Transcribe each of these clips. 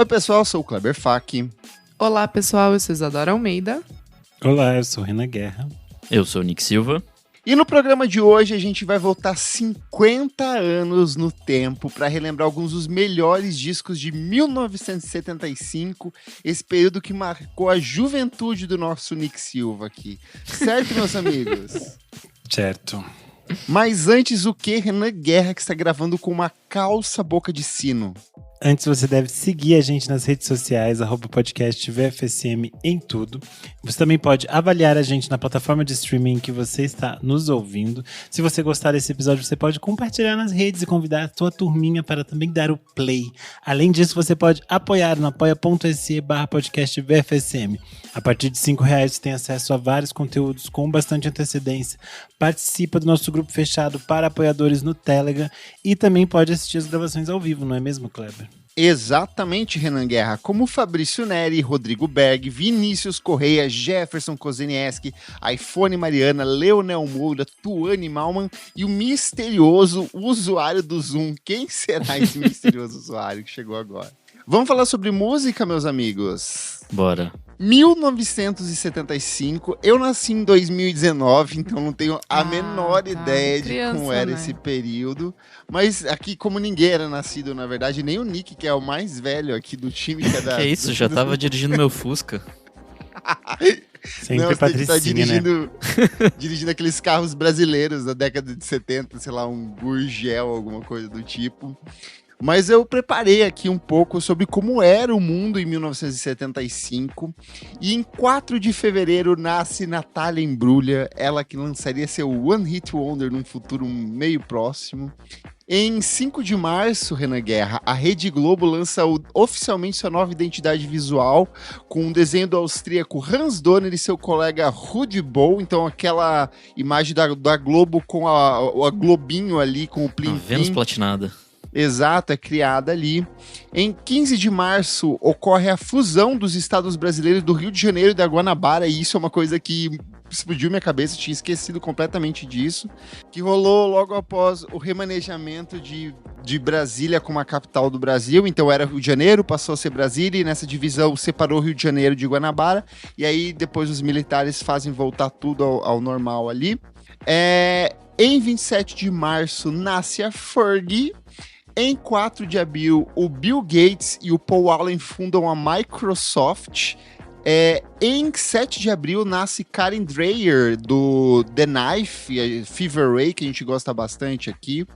pessoal, eu sou o Kleber Fak. Olá pessoal, eu sou Isadora Almeida. Olá, eu sou Renan Guerra. Eu sou o Nick Silva. E no programa de hoje a gente vai voltar 50 anos no tempo para relembrar alguns dos melhores discos de 1975, esse período que marcou a juventude do nosso Nick Silva aqui. Certo, meus amigos? Certo. Mas antes, o que, Renan Guerra, que está gravando com uma calça boca de sino? Antes, você deve seguir a gente nas redes sociais, @podcast VFSM em tudo. Você também pode avaliar a gente na plataforma de streaming que você está nos ouvindo. Se você gostar desse episódio, você pode compartilhar nas redes e convidar a sua turminha para também dar o play. Além disso, você pode apoiar no apoia.se/podcast VFSM. A partir de R$5 você tem acesso a vários conteúdos com bastante antecedência. Participa do nosso grupo fechado para apoiadores no Telegram e também pode assistir as gravações ao vivo, não é mesmo, Kleber? Exatamente, Renan Guerra, como Fabrício Neri, Rodrigo Berg, Vinícius Correia, Jefferson Kozenieski, iPhone Mariana, Leonel Moura, Tuane Malman e o misterioso usuário do Zoom. Quem será esse misterioso usuário que chegou agora? Vamos falar sobre música, meus amigos? Bora. 1975, eu nasci em 2019, então não tenho a menor ideia de criança, como era né? esse período. Mas aqui, como ninguém era nascido, na verdade, nem o Nick, que é o mais velho aqui do time. Que é da, Que isso, já tava dirigindo meu Fusca. Sempre Não, você tem que estar Patricinha, né? dirigindo aqueles carros brasileiros da década de 70, sei lá, um Gurgel, alguma coisa do tipo. Mas eu preparei aqui um pouco sobre como era o mundo em 1975. E em 4 de fevereiro nasce Natália Imbruglia, ela que lançaria seu One Hit Wonder num futuro meio próximo. Em 5 de março, Renan Guerra, a Rede Globo lança oficialmente sua nova identidade visual, com um desenho do austríaco Hans Donner e seu colega Rudi Boll. Então aquela imagem da Globo com a globinho ali, com o A plim-plim. Vênus platinada. Exato, é criada ali. Em 15 de março ocorre a fusão dos estados brasileiros do Rio de Janeiro e da Guanabara, e isso é uma coisa que explodiu minha cabeça, eu tinha esquecido completamente disso, que rolou logo após o remanejamento de Brasília como a capital do Brasil. Então era Rio de Janeiro, passou a ser Brasília, e nessa divisão separou o Rio de Janeiro de Guanabara, e aí depois os militares fazem voltar tudo ao normal ali. Em 27 de março nasce a Fergie. Em 4 de abril, o Bill Gates e o Paul Allen fundam a Microsoft. Em 7 de abril, nasce Karen Dreyer, do The Knife, Fever Ray, que a gente gosta bastante aqui.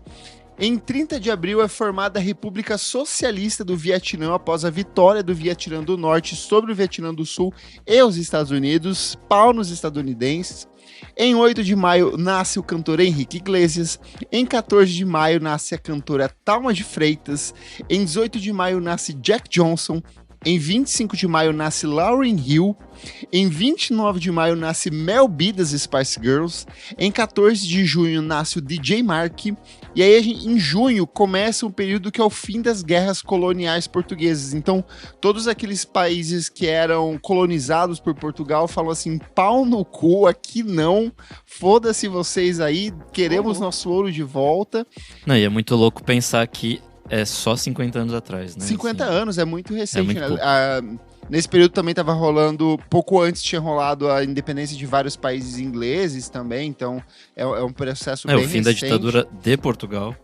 Em 30 de abril, é formada a República Socialista do Vietnã após a vitória do Vietnã do Norte sobre o Vietnã do Sul e os Estados Unidos. Pau nos estadunidenses. Em 8 de maio, nasce o cantor Henrique Iglesias. Em 14 de maio, nasce a cantora Thalma de Freitas. Em 18 de maio, nasce Jack Johnson. Em 25 de maio, nasce Lauryn Hill. Em 29 de maio, nasce Mel B, das Spice Girls. Em 14 de junho, nasce o DJ Mark. E aí, em junho, começa um período que é o fim das guerras coloniais portuguesas. Então, todos aqueles países que eram colonizados por Portugal falam assim, pau no cu, aqui não, foda-se vocês aí, queremos nosso ouro de volta. Não, e é muito louco pensar que é só 50 anos atrás, né? 50 Assim, anos, é muito recente, muito né? pouco. Nesse período também estava rolando, pouco antes tinha rolado a independência de vários países ingleses também, então é um processo bem o fim da recente. ditadura de Portugal.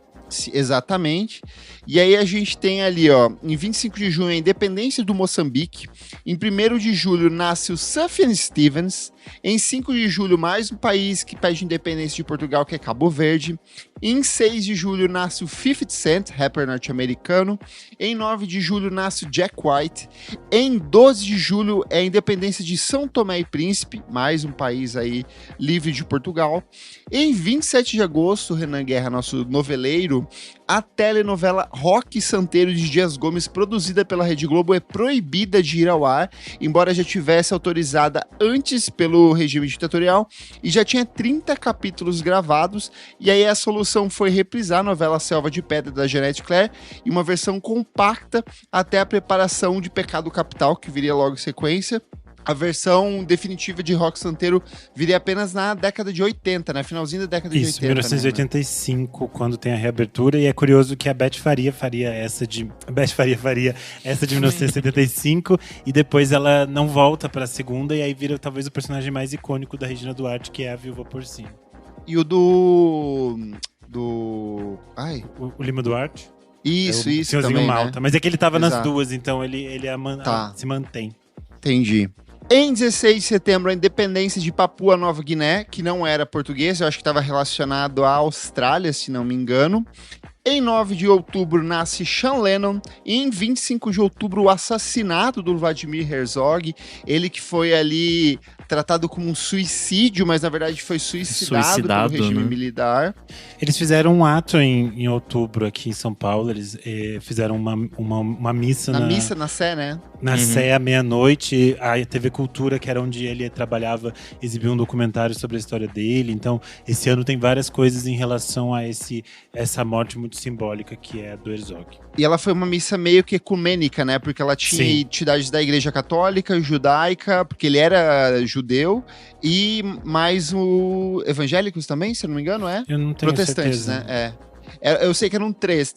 Exatamente. E aí a gente tem ali, ó, em 25 de junho, a independência do Moçambique. Em 1º de julho, nasce o Sufjan Stevens. Em 5 de julho, mais um país que pede independência de Portugal, que é Cabo Verde. Em 6 de julho, nasce o 50 Cent, rapper norte-americano. Em 9 de julho, nasce o Jack White. Em 12 de julho, é a independência de São Tomé e Príncipe, mais um país aí livre de Portugal. Em 27 de agosto, Renan Guerra, nosso noveleiro, a telenovela Roque Santeiro de Dias Gomes, produzida pela Rede Globo, é proibida de ir ao ar, embora já tivesse autorizada antes pelo regime ditatorial, e já tinha 30 capítulos gravados, e aí a solução foi reprisar a novela Selva de Pedra, da Jeanette Claire, em uma versão compacta até a preparação de Pecado Capital, que viria logo em sequência. a versão definitiva de Rock Santeiro viria apenas na década de 80, né? Finalzinho da década de 80. Isso, 1985, quando tem a reabertura. E é curioso que a Beth faria essa de 1975 e depois ela não volta pra segunda e aí vira talvez o personagem mais icônico da Regina Duarte, que é a Viúva Porcina. E o do... O Lima Duarte? Isso Senhorzinho também, Malta. né? Mas é que ele tava nas Exato. duas, então ele se mantém. Entendi. Em 16 de setembro, a independência de Papua Nova Guiné, que não era português, eu acho que estava relacionado à Austrália, se não me engano. Em 9 de outubro, nasce Sean Lennon. E em 25 de outubro, o assassinato do Vladimir Herzog. Ele que foi ali tratado como um suicídio, mas na verdade foi suicidado pelo regime militar. Eles fizeram um ato em outubro aqui em São Paulo. Eles fizeram uma missa na Sé, né? Na Sé, à meia-noite. A TV Cultura, que era onde ele trabalhava, exibiu um documentário sobre a história dele. Então, esse ano tem várias coisas em relação a essa morte muito simbólica que é a do Herzog. E ela foi uma missa meio que ecumênica, né? Porque ela tinha entidades da Igreja Católica, judaica, porque ele era judeu, e mais o evangélicos também, se eu não me engano, é? Eu não tenho protestantes, certeza. né? Eu sei que eram três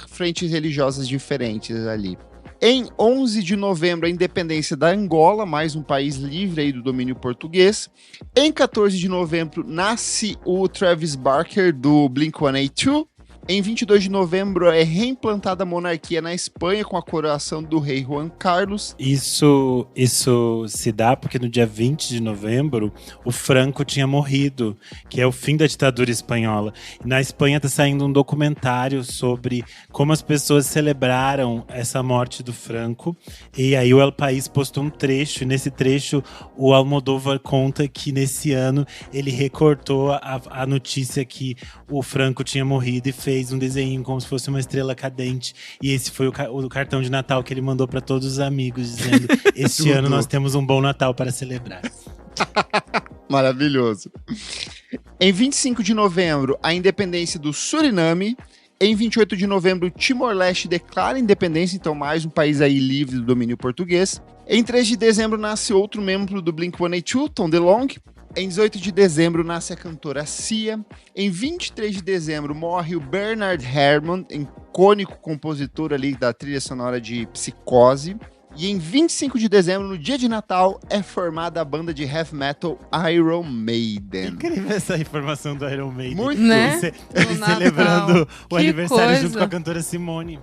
frentes religiosas diferentes ali. Em 11 de novembro, a independência da Angola, mais um país livre aí do domínio português. Em 14 de novembro, nasce o Travis Barker, do Blink-182. Em 22 de novembro, é reimplantada a monarquia na Espanha com a coroação do rei Juan Carlos. Isso se dá porque no dia 20 de novembro, o Franco tinha morrido, que é o fim da ditadura espanhola. Na Espanha está saindo um documentário sobre como as pessoas celebraram essa morte do Franco. E aí o El País postou um trecho, e nesse trecho o Almodóvar conta que nesse ano ele recortou a notícia que o Franco tinha morrido e fez um desenho como se fosse uma estrela cadente. E esse foi o cartão de Natal que ele mandou para todos os amigos, dizendo: este ano nós temos um bom Natal para celebrar. Maravilhoso. Em 25 de novembro, a independência do Suriname. Em 28 de novembro, Timor-Leste declara independência, então mais um país aí livre do domínio português. Em 3 de dezembro, nasce outro membro do Blink-182, Tom DeLonge. Em 18 de dezembro, nasce a cantora Cia. Em 23 de dezembro, morre o Bernard Herrmann, icônico compositor ali da trilha sonora de Psicose. E em 25 de dezembro, no dia de Natal, é formada a banda de heavy metal Iron Maiden. Incrível essa informação do Iron Maiden. Muito, né? Eles celebrando o aniversário coisa. junto com a cantora Simone.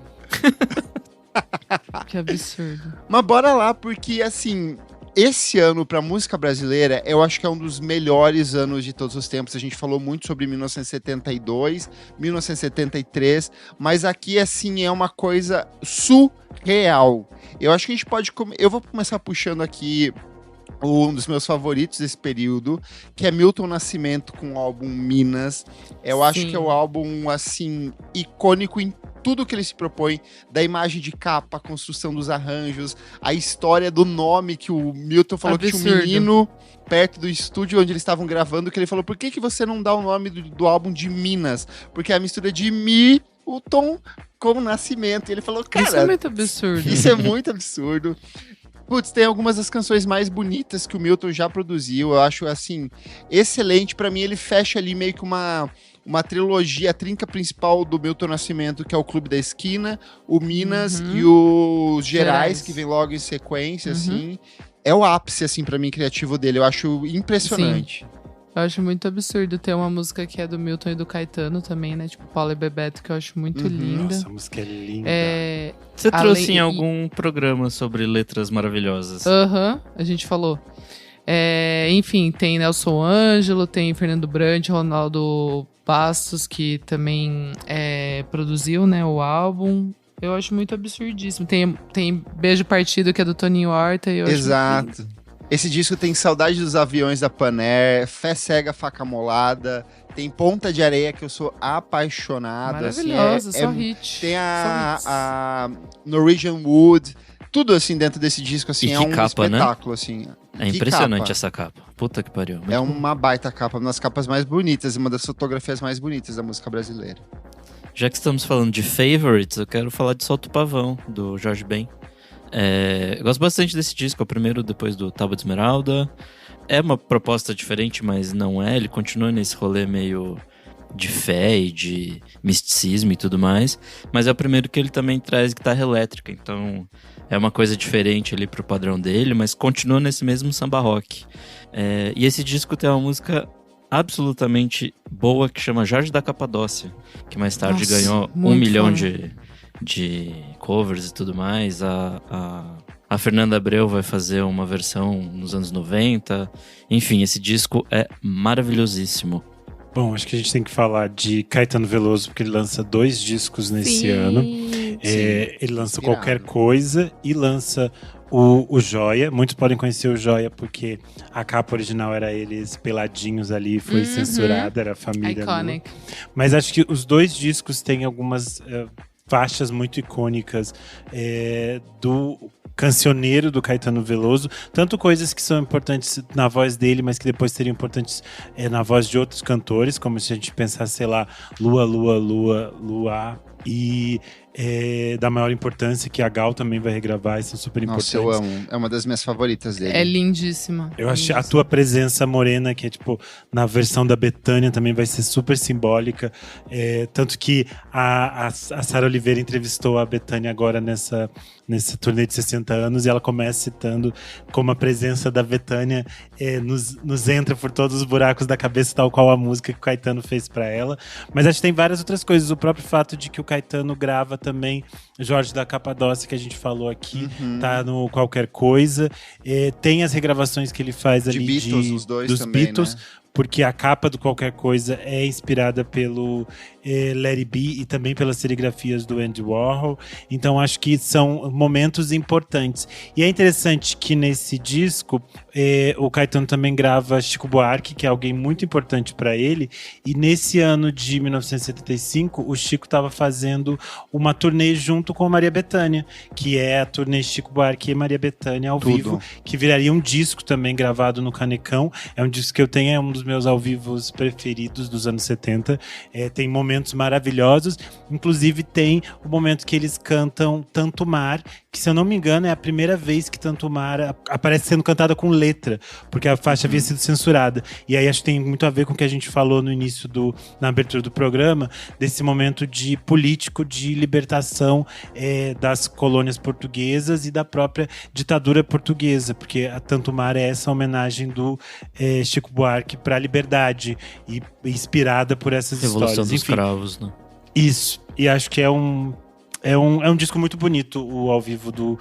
Que absurdo. Mas bora lá, porque assim, esse ano pra música brasileira, eu acho que é um dos melhores anos de todos os tempos. A gente falou muito sobre 1972, 1973, mas aqui, assim, é uma coisa surreal. Eu acho que a gente pode... Eu vou começar puxando aqui um dos meus favoritos desse período, que é Milton Nascimento com o álbum Minas. Eu acho que é o álbum, assim, icônico em tudo que ele se propõe, da imagem de capa, a construção dos arranjos, a história do nome que o Milton falou. Absurdo. Que tinha um menino perto do estúdio onde eles estavam gravando, que ele falou: por que você não dá o nome do álbum de Minas? Porque é a mistura de Mi, o tom com o Nascimento. E ele falou: cara, Isso é muito absurdo. isso é muito absurdo. Putz, tem algumas das canções mais bonitas que o Milton já produziu. Eu acho, assim, excelente. Pra mim, ele fecha ali meio que uma trilogia, a trinca principal do Milton Nascimento, que é o Clube da Esquina, o Minas e os Gerais, que vem logo em sequência, assim. É o ápice, assim, pra mim, criativo dele. Eu acho impressionante. Sim. Eu acho muito absurdo ter uma música que é do Milton e do Caetano também, né? Tipo, Paulo e Bebeto, que eu acho muito linda. Nossa, a música é linda. Você trouxe em algum programa sobre letras maravilhosas. A gente falou. Enfim, tem Nelson Ângelo, tem Fernando Brant, Ronaldo Bastos, que também produziu, né, o álbum. Eu acho muito absurdíssimo. Tem Beijo Partido, que é do Toninho Horta. E eu Exato. Acho muito... Esse disco tem Saudade dos Aviões da Paner, Fé Cega, Faca Molada, tem Ponta de Areia, que eu sou apaixonado. Maravilhoso, assim, só hit. Tem a Norwegian Wood, tudo assim dentro desse disco, assim, E é que um capa, espetáculo, assim. É impressionante capa. essa capa. Puta que pariu. Muito É bom. uma baita capa, uma das capas mais bonitas, uma das fotografias mais bonitas da música brasileira. Já que estamos falando de favorites, eu quero falar de Solta o Pavão, do Jorge Ben. Eu gosto bastante desse disco, é o primeiro depois do Tábua de Esmeralda. É uma proposta diferente, mas não é. Ele continua nesse rolê meio de fé e de misticismo e tudo mais. Mas é o primeiro que ele também traz guitarra elétrica. Então é uma coisa diferente ali pro padrão dele, mas continua nesse mesmo samba rock. E esse disco tem uma música absolutamente boa que chama Jorge da Capadócia, que mais tarde ganhou 1 milhão de covers e tudo mais. A Fernanda Abreu vai fazer uma versão nos anos 90. Enfim, esse disco é maravilhosíssimo. Bom, acho que a gente tem que falar de Caetano Veloso, porque ele lança 2 discos nesse ano. Ele lança Qualquer Coisa e lança o Joia. Muitos podem conhecer o Joia porque a capa original era eles peladinhos ali, foi censurada, era a família. Iconic. Mas acho que os 2 discos têm algumas faixas muito icônicas do cancioneiro do Caetano Veloso, tanto coisas que são importantes na voz dele, mas que depois seriam importantes na voz de outros cantores, como se a gente pensasse, sei lá, Lua, Lua, Lua, Lua, e da maior importância, que a Gal também vai regravar, e são super importantes. Nossa, eu amo. É uma das minhas favoritas dele. É lindíssima. Eu acho a tua presença morena, que é tipo, na versão da Bethânia também vai ser super simbólica. Tanto que a Sara Oliveira entrevistou a Bethânia agora nessa turnê de 60 anos, e ela começa citando como a presença da Bethânia nos entra por todos os buracos da cabeça, tal qual a música que o Caetano fez pra ela. Mas acho que tem várias outras coisas. O próprio fato de que o Caetano grava também Jorge da Capadócia, que a gente falou aqui, tá no Qualquer Coisa. Tem as regravações que ele faz ali Beatles, os dois dos também, Beatles, né? Porque a capa do Qualquer Coisa é inspirada pelo Let It Be e também pelas serigrafias do Andy Warhol. Então acho que são momentos importantes. E é interessante que nesse disco o Caetano também grava Chico Buarque, que é alguém muito importante para ele. E nesse ano de 1975, o Chico estava fazendo uma turnê junto com a Maria Bethânia, que é a turnê Chico Buarque e Maria Bethânia ao vivo, que viraria um disco também gravado no Canecão. É um disco que eu tenho, é um dos meus ao vivos preferidos dos anos 70. Tem momentos maravilhosos, inclusive tem o momento que eles cantam Tanto Mar, que, se eu não me engano, é a primeira vez que Tanto Mar aparece sendo cantada com letra, porque a faixa havia sido censurada. E aí acho que tem muito a ver com o que a gente falou no início na abertura do programa, desse momento de político de libertação das colônias portuguesas e da própria ditadura portuguesa, porque a Tanto Mar é essa homenagem do Chico Buarque para a liberdade, e inspirada por essas Revolução histórias. dos Cravos, né? Isso, e acho que é um disco muito bonito, o ao vivo do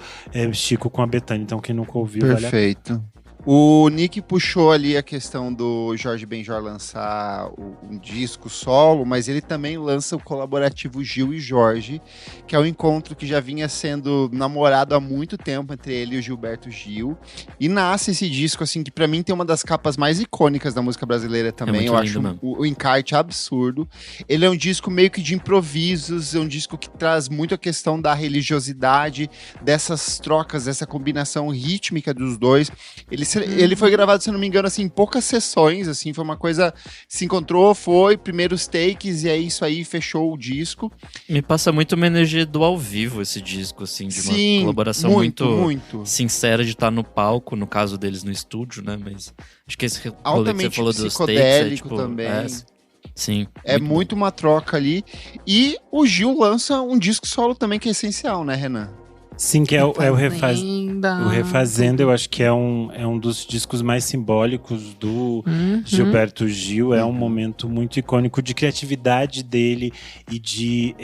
Chico com a Bethânia. Então quem nunca ouviu, Perfeito. O Nick puxou ali a questão do Jorge Benjor lançar um disco solo, mas ele também lança o colaborativo Gil e Jorge, que é um encontro que já vinha sendo namorado há muito tempo entre ele e o Gilberto Gil. E nasce esse disco, assim, que pra mim tem uma das capas mais icônicas da música brasileira também. Eu acho o encarte absurdo. Ele é um disco meio que de improvisos, é um disco que traz muito a questão da religiosidade, dessas trocas, dessa combinação rítmica dos dois. Ele foi gravado, se não me engano, assim, em poucas sessões, assim, foi uma coisa, se encontrou, foi, primeiros takes, e é isso aí, fechou o disco. Me passa muito uma energia do ao vivo esse disco, assim, de uma colaboração muito sincera de estar no palco, no caso deles no estúdio, né, mas acho que esse rolê que você falou dos takes, também. Sim. É muito uma troca ali, e o Gil lança um disco solo também que é essencial, né, Renan? Sim, que é o Refazendo, eu acho que é um dos discos mais simbólicos do Gilberto Gil. É um momento muito icônico de criatividade dele e de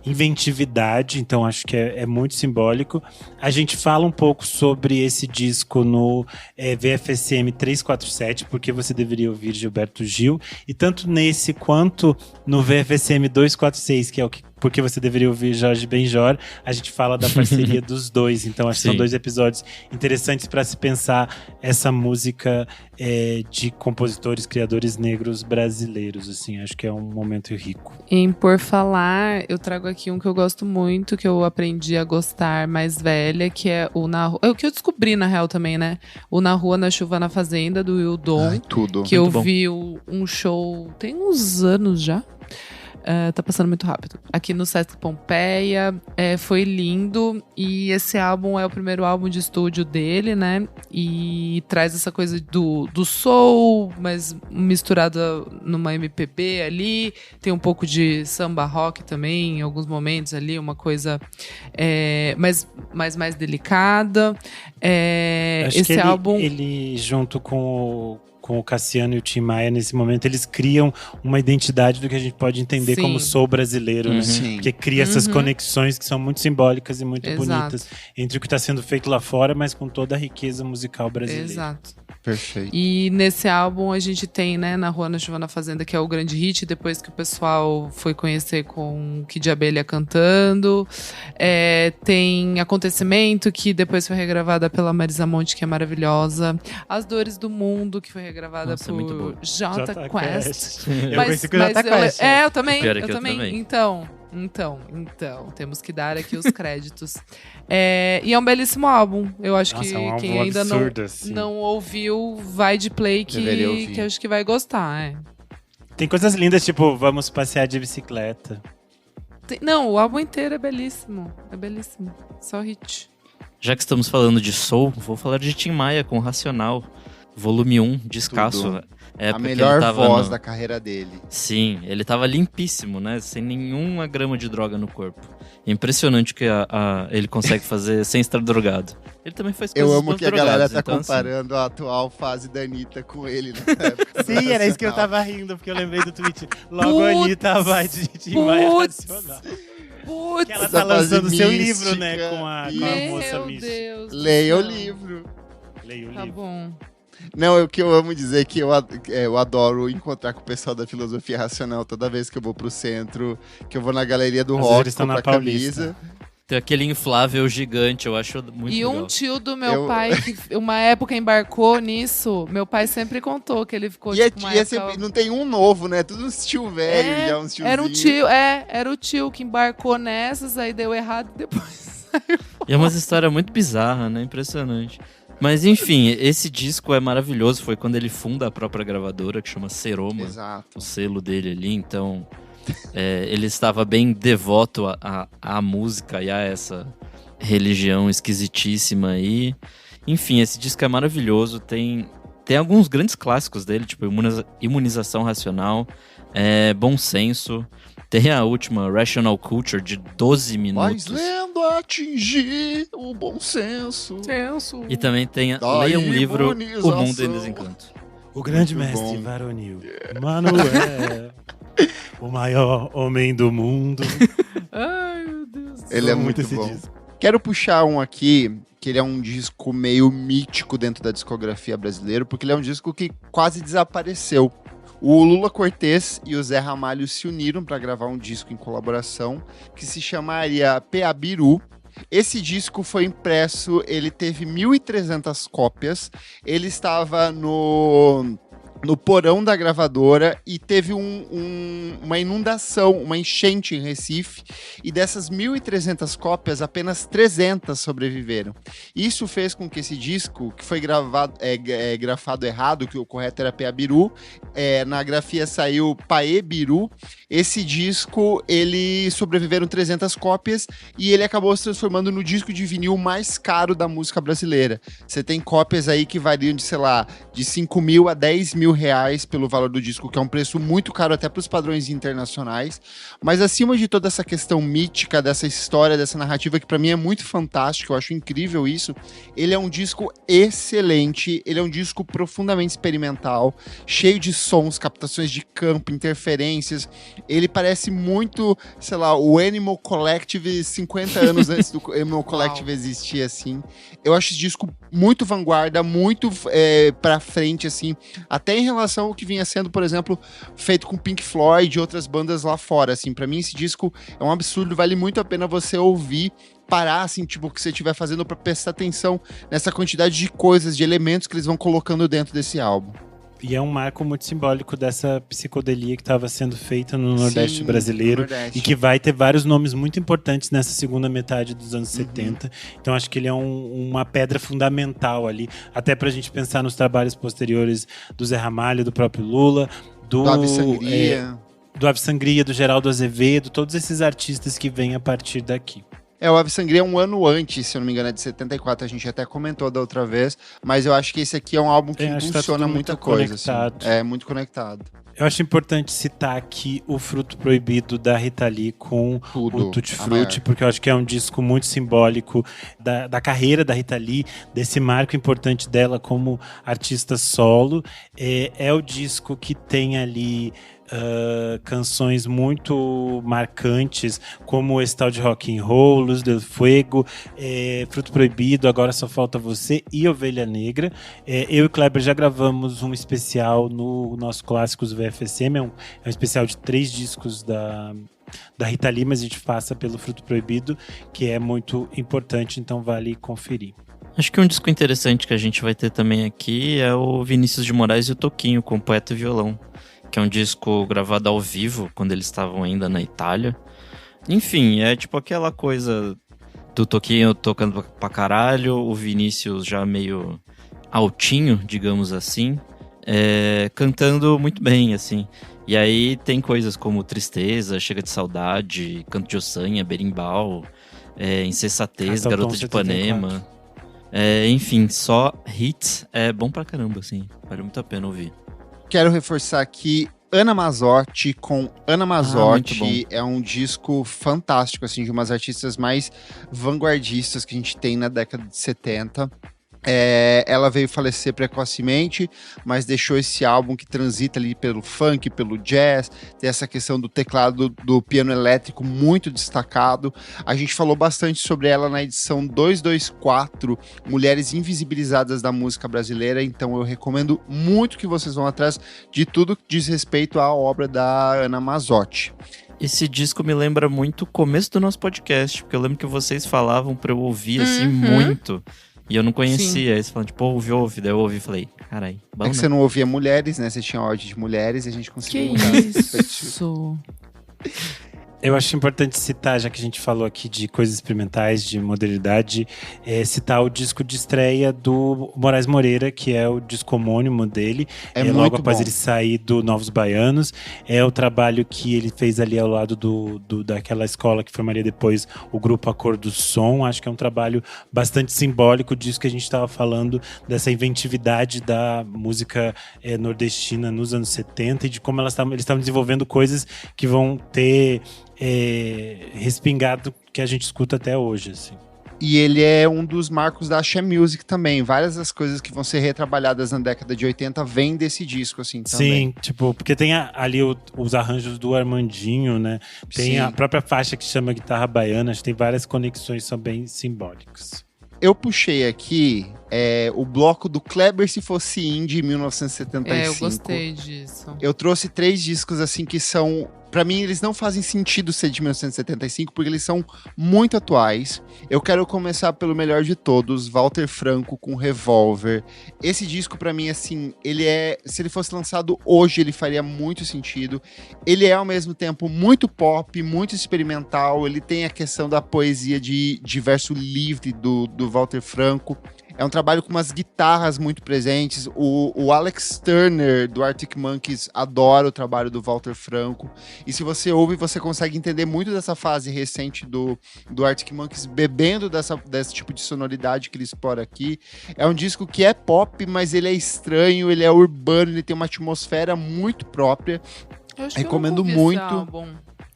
inventividade, então acho que é muito simbólico. A gente fala um pouco sobre esse disco no VFSM 347, porque você deveria ouvir Gilberto Gil, e tanto nesse quanto no VFSM 246, que é o que porque você deveria ouvir Jorge Benjor, a gente fala da parceria dos dois. Então acho que são 2 episódios interessantes para se pensar essa música de compositores, criadores negros brasileiros, assim. Acho que é um momento rico. Em Por Falar, eu trago aqui um que eu gosto muito, que eu aprendi a gostar mais velha, que é o Na Rua. É o que eu descobri, na real, também, né? O Na Rua, na Chuva, na Fazenda, do Wildon. Ai, tudo. Que muito eu vi um show tem uns anos já. Tá passando muito rápido. Aqui no Sesc Pompeia, foi lindo. E esse álbum é o primeiro álbum de estúdio dele, né? E traz essa coisa do soul, mas misturada numa MPB ali. Tem um pouco de samba rock também, em alguns momentos ali, uma coisa mais delicada. Acho Esse que álbum... ele junto com o Cassiano e o Tim Maia, nesse momento, eles criam uma identidade do que a gente pode entender Sim. como soul brasileiro, né? Sim. Porque cria essas conexões que são muito simbólicas e muito Exato. bonitas entre o que está sendo feito lá fora, mas com toda a riqueza musical brasileira. Exato. Perfeito. E nesse álbum a gente tem, né, Na Rua, na Chuva, na Fazenda, que é o grande hit, depois que o pessoal foi conhecer com Kid de Abelha cantando. Tem Acontecimento, que depois foi regravada pela Marisa Monte, que é maravilhosa. As Dores do Mundo, que foi regravada Nossa, é muito boa. por Jota Quest. Eu conheci com o Jota Quest. Eu também. Pior é que eu também. Então, temos que dar aqui os créditos. E é um belíssimo álbum. Eu acho Nossa, que é um álbum quem ainda absurdo, assim. não ouviu, vai de play Deveria ouvir. que acho que vai gostar. Tem coisas lindas, tipo, vamos passear de bicicleta. Não, o álbum inteiro é belíssimo. É belíssimo. Só hit. Já que estamos falando de soul, vou falar de Tim Maia com Racional, volume 1, descasso. Tudo. É A porque melhor ele tava voz da carreira dele. Sim, ele tava limpíssimo, né? Sem nenhuma grama de droga no corpo. É impressionante o que ele consegue fazer sem estar drogado. Ele também faz coisas Eu amo pros que a galera drogados, tá então, comparando a atual fase da Anitta com ele. Né? Sim, era isso que eu tava rindo, porque eu lembrei do tweet. Logo a Anitta vai de Tim Maia Racional. Putz, Que ela Essa tá lançando fase seu mística. livro, né? Com a moça meu mística. Deus. do Leia o céu. livro. Leia o Tá livro. bom. Não, o que eu amo dizer é que eu adoro encontrar com o pessoal da filosofia racional toda vez que eu vou pro centro, que eu vou na galeria do Às vezes rock, eles estão comprar na Paulista. camisa. Tem aquele inflável gigante, eu acho muito E legal. um tio do meu pai, que uma época embarcou nisso, meu pai sempre contou que ele ficou E, tipo uma e época... sempre, não tem um novo, né? Tudo uns tio velho, já uns tiozinhos. Era o tio que embarcou nessas, aí deu errado e depois E é uma história muito bizarra, né? Impressionante. Mas enfim, esse disco é maravilhoso. Foi quando ele funda a própria gravadora, que chama Seroma. Exato. O selo dele ali, então ele estava bem devoto à música e a essa religião esquisitíssima aí. Enfim, esse disco é maravilhoso, tem alguns grandes clássicos dele, tipo Imunização Racional, Bom Senso, tem a última Rational Culture de 12 minutos. Mas lendo atingir o bom senso. E também tem Da leia um livro, O imunização. Mundo em Desencanto. O grande Muito mestre bom. varonil, Manuel, o maior homem do mundo. Ai, meu Deus. Ele é Amo muito esse bom. disco. Quero puxar um aqui, que ele é um disco meio mítico dentro da discografia brasileira, porque ele é um disco que quase desapareceu. O Lula Cortez e o Zé Ramalho se uniram para gravar um disco em colaboração que se chamaria PA Biru. Esse disco foi impresso, ele teve 1.300 cópias, ele estava no porão da gravadora e teve uma inundação, uma enchente em Recife, e dessas 1.300 cópias, apenas 300 sobreviveram. Isso fez com que esse disco, que foi grafado errado, que o correto era PA Biru, na grafia saiu Paê Biru. Esse disco, ele sobreviveram 300 cópias e ele acabou se transformando no disco de vinil mais caro da música brasileira. Você tem cópias aí que variam de, sei lá, de 5 mil a 10 mil reais pelo valor do disco, que é um preço muito caro até para os padrões internacionais. Mas acima de toda essa questão mítica, dessa história, dessa narrativa, que para mim é muito fantástica, eu acho incrível isso, ele é um disco excelente, ele é um disco profundamente experimental, cheio de sons, captações de campo, interferências. Ele parece muito, sei lá, o Animal Collective 50 anos antes do Animal Collective existir, assim. Eu acho esse disco muito vanguarda, muito pra frente, assim, até em relação ao que vinha sendo, por exemplo, feito com Pink Floyd e outras bandas lá fora, assim. Pra mim, esse disco é um absurdo, vale muito a pena você ouvir, parar, assim, tipo, o que você estiver fazendo pra prestar atenção nessa quantidade de coisas, de elementos que eles vão colocando dentro desse álbum. E é um marco muito simbólico dessa psicodelia que estava sendo feita no Nordeste brasileiro. Nordeste. E que vai ter vários nomes muito importantes nessa segunda metade dos anos 70. Então acho que ele é uma pedra fundamental ali. Até pra gente pensar nos trabalhos posteriores do Zé Ramalho, do próprio Lula, do Ave Sangria. do Ave Sangria, do Geraldo Azevedo, todos esses artistas que vêm a partir daqui. O Ave Sangria é um ano antes, se eu não me engano, é de 74, a gente até comentou da outra vez, mas eu acho que esse aqui é um álbum que impulsiona muita coisa. Assim. É muito conectado. Eu acho importante citar aqui o Fruto Proibido da Rita Lee com o Tutti Frutti, porque eu acho que é um disco muito simbólico da carreira da Rita Lee, desse marco importante dela como artista solo. É o disco que tem ali canções muito marcantes, como esse tal de Rock and Roll, Luz del Fuego, Fruto Proibido, Agora Só Falta Você e Ovelha Negra. Eu e o Kleber já gravamos um especial no nosso Clássicos VFSM, é um especial de 3 discos da Rita Lee, mas a gente passa pelo Fruto Proibido, que é muito importante, então vale conferir. Acho que um disco interessante que a gente vai ter também aqui é o Vinícius de Moraes e o Toquinho, com Poeta e Violão, que é um disco gravado ao vivo, quando eles estavam ainda na Itália. Enfim, é tipo aquela coisa do Toquinho tocando pra caralho, o Vinícius já meio altinho, digamos assim, cantando muito bem, assim. E aí tem coisas como Tristeza, Chega de Saudade, Canto de Ossanha, Berimbau, Insensatez, Garota de Ipanema. Enfim, só hits. É bom pra caramba, assim. Vale muito a pena ouvir. Quero reforçar aqui Ana Mazzotti com Ana Mazzotti. É um disco fantástico, assim, de umas artistas mais vanguardistas que a gente tem na década de 70. Ela veio falecer precocemente, mas deixou esse álbum que transita ali pelo funk, pelo jazz, tem essa questão do teclado do piano elétrico muito destacado. A gente falou bastante sobre ela na edição 224, Mulheres Invisibilizadas da Música Brasileira, então eu recomendo muito que vocês vão atrás de tudo que diz respeito à obra da Ana Mazzotti. Esse disco me lembra muito o começo do nosso podcast, porque eu lembro que vocês falavam pra eu ouvir assim muito. E eu não conhecia. Aí você falando, tipo, ouve. Daí eu ouvi e falei, carai, bom, que você não ouvia mulheres, né? Você tinha ódio de mulheres e a gente conseguiu mudar. Isso. Eu acho importante citar, já que a gente falou aqui de coisas experimentais, de modernidade, citar o disco de estreia do Moraes Moreira, que é o disco homônimo dele. Logo após ele sair do Novos Baianos. É o trabalho que ele fez ali ao lado daquela escola que formaria depois o grupo A Cor do Som. Acho que é um trabalho bastante simbólico disso que a gente estava falando, dessa inventividade da música nordestina nos anos 70 e de como eles estavam desenvolvendo coisas que vão ter respingado que a gente escuta até hoje, assim. E ele é um dos marcos da Axé Music também. Várias das coisas que vão ser retrabalhadas na década de 80 vêm desse disco, assim, também. Sim, tipo, porque tem ali os arranjos do Armandinho, né? Tem a própria faixa que chama Guitarra Baiana. Acho que tem várias conexões, são bem simbólicas. Eu puxei aqui o bloco do Kleber Se Fosse Indie, 1975. Eu gostei disso. Eu trouxe 3 discos, assim, que são... Pra mim, eles não fazem sentido ser de 1975, porque eles são muito atuais. Eu quero começar pelo melhor de todos, Walter Franco com Revolver. Esse disco, pra mim, assim, se ele fosse lançado hoje, ele faria muito sentido. Ele é, ao mesmo tempo, muito pop, muito experimental. Ele tem a questão da poesia de verso livre do Walter Franco. É um trabalho com umas guitarras muito presentes. O Alex Turner, do Arctic Monkeys, adora o trabalho do Walter Franco. E se você ouve, você consegue entender muito dessa fase recente do Arctic Monkeys, bebendo desse tipo de sonoridade que ele explora aqui. É um disco que é pop, mas ele é estranho, ele é urbano, ele tem uma atmosfera muito própria. Recomendo muito.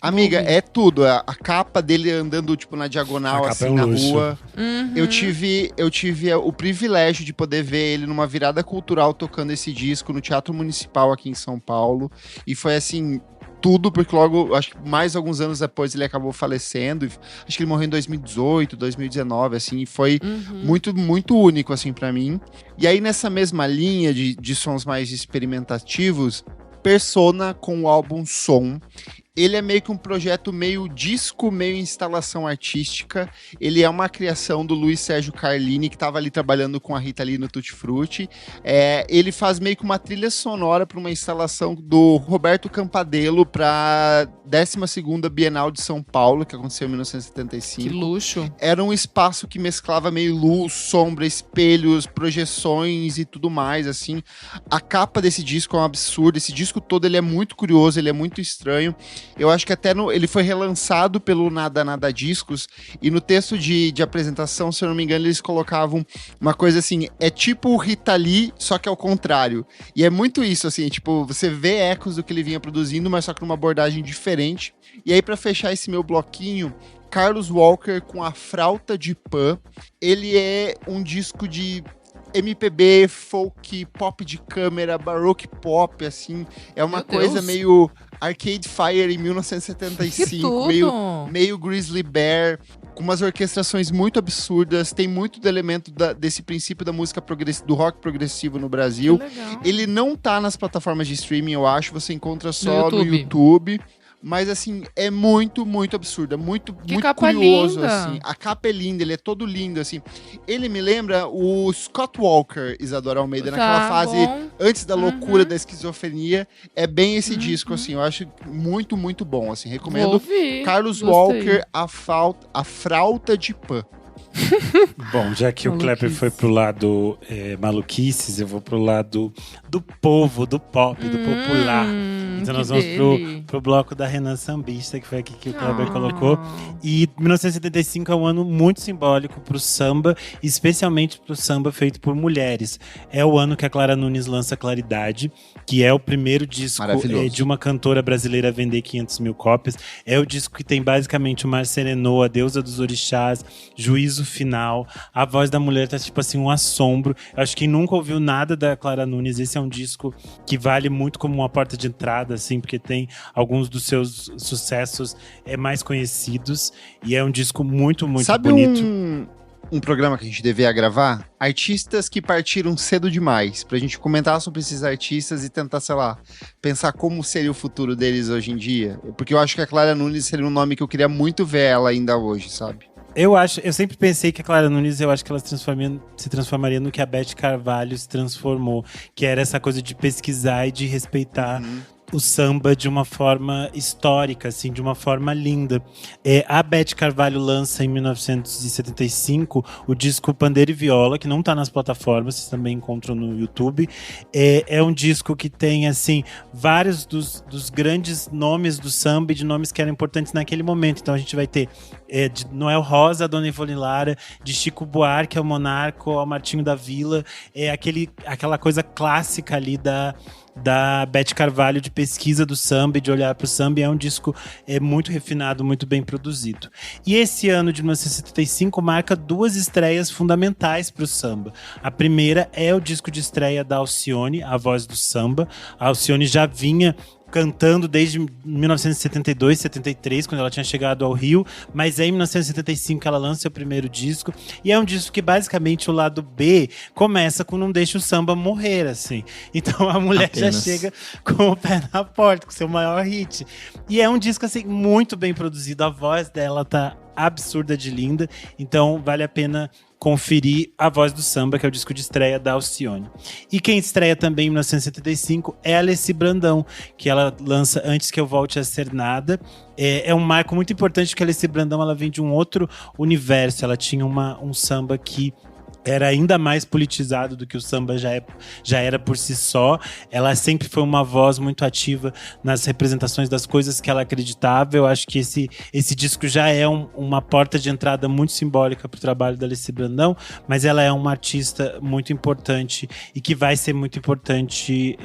Amiga, é tudo. A capa dele andando, tipo, na diagonal, assim, na rua. Uhum. Eu tive o privilégio de poder ver ele numa virada cultural tocando esse disco no Teatro Municipal aqui em São Paulo. E foi, assim, tudo, porque logo, acho que mais alguns anos depois ele acabou falecendo. Acho que ele morreu em 2018, 2019, assim. E foi muito, muito único, assim, pra mim. E aí, nessa mesma linha de sons mais experimentativos, Persona com o álbum Som. Ele é meio que um projeto meio disco, meio instalação artística. Ele é uma criação do Luiz Sérgio Carlini, que estava ali trabalhando com a Rita Lee no Tutti Frutti. Ele faz meio que uma trilha sonora para uma instalação do Roberto Campadelo para a 12ª Bienal de São Paulo, que aconteceu em 1975. Que luxo. Era um espaço que mesclava meio luz, sombra, espelhos, projeções e tudo mais, assim. A capa desse disco é um absurdo. Esse disco todo ele é muito curioso, ele é muito estranho. Eu acho que até ele foi relançado pelo Nada Nada Discos, e no texto de apresentação, se eu não me engano, eles colocavam uma coisa assim, é tipo o Rita Lee, só que ao contrário. E é muito isso, assim, tipo, você vê ecos do que ele vinha produzindo, mas só que numa abordagem diferente. E aí, pra fechar esse meu bloquinho, Carlos Walker com A Frauta de Pan. Ele é um disco de MPB, folk, pop de câmera, baroque pop, assim. É uma coisa meio Arcade Fire em 1975, meio Grizzly Bear, com umas orquestrações muito absurdas. Tem muito do elemento desse princípio da música do rock progressivo no Brasil. Ele não tá nas plataformas de streaming, eu acho. Você encontra só no YouTube. Mas, assim, é muito, muito absurdo. É muito, muito curioso, assim. A capa é linda, ele é todo lindo, assim. Ele me lembra o Scott Walker, Isadora Almeida, naquela fase antes da loucura da esquizofrenia. É bem esse disco, assim. Eu acho muito, muito bom, assim. Recomendo. Carlos Walker, A Frauta de Pan. Bom, já que o Kleber foi pro lado maluquices, eu vou pro lado do povo, do pop, do popular. Então nós vamos pro bloco da Renan Sambista, que foi aqui que o Kleber colocou. E 1975 é um ano muito simbólico pro samba, especialmente pro samba feito por mulheres. É o ano que a Clara Nunes lança Claridade, que é o primeiro disco de uma cantora brasileira a vender 500 mil cópias. É o disco que tem basicamente o Mar Serenou, a Deusa dos Orixás, Juízo Final. A voz da mulher tá tipo assim, um assombro. Eu acho que quem nunca ouviu nada da Clara Nunes, esse é um disco que vale muito como uma porta de entrada, assim, porque tem alguns dos seus sucessos mais conhecidos. E é um disco muito, muito bonito. Sabe um programa que a gente devia gravar? Artistas que partiram cedo demais, pra gente comentar sobre esses artistas e tentar, sei lá, pensar como seria o futuro deles hoje em dia. Porque eu acho que a Clara Nunes seria um nome que eu queria muito ver ela ainda hoje, sabe? Eu sempre pensei que a Clara Nunes, eu acho que ela se transformaria no que a Beth Carvalho se transformou, que era essa coisa de pesquisar e de respeitar o samba de uma forma histórica, assim, de uma forma linda. A Beth Carvalho lança em 1975 o disco Pandeiro e Viola, que não tá nas plataformas, vocês também encontram no YouTube. É um disco que tem, assim, vários dos grandes nomes do samba e de nomes que eram importantes naquele momento. Então a gente vai ter de Noel Rosa, a Dona Ivone Lara, de Chico Buarque ao Monarco, ao Martinho da Vila. Aquela coisa clássica ali da Beth Carvalho, de pesquisa do samba e de olhar para o samba. É um disco muito refinado, muito bem produzido. E esse ano de 1975 marca duas estreias fundamentais para o samba. A primeira é o disco de estreia da Alcione, A Voz do Samba. A Alcione já vinha cantando desde 1972, 73, quando ela tinha chegado ao Rio, mas em 1975 ela lança seu primeiro disco, e é um disco que basicamente o lado B começa com Não Deixa o Samba Morrer, assim. Então a mulher já chega com o pé na porta, com seu maior hit. E é um disco, assim, muito bem produzido, a voz dela tá absurda de linda, então vale a pena conferir A Voz do Samba, que é o disco de estreia da Alcione. E quem estreia também em 1975 é a Alessi Brandão, que ela lança Antes Que Eu Volte a Ser Nada. É um marco muito importante, porque a Alessi Brandão, ela vem de um outro universo. Ela tinha um samba que era ainda mais politizado do que o samba já era por si só. Ela sempre foi uma voz muito ativa nas representações das coisas que ela acreditava. Eu acho que esse disco já é uma porta de entrada muito simbólica para o trabalho da Alessi Brandão, mas ela é uma artista muito importante e que vai ser muito importante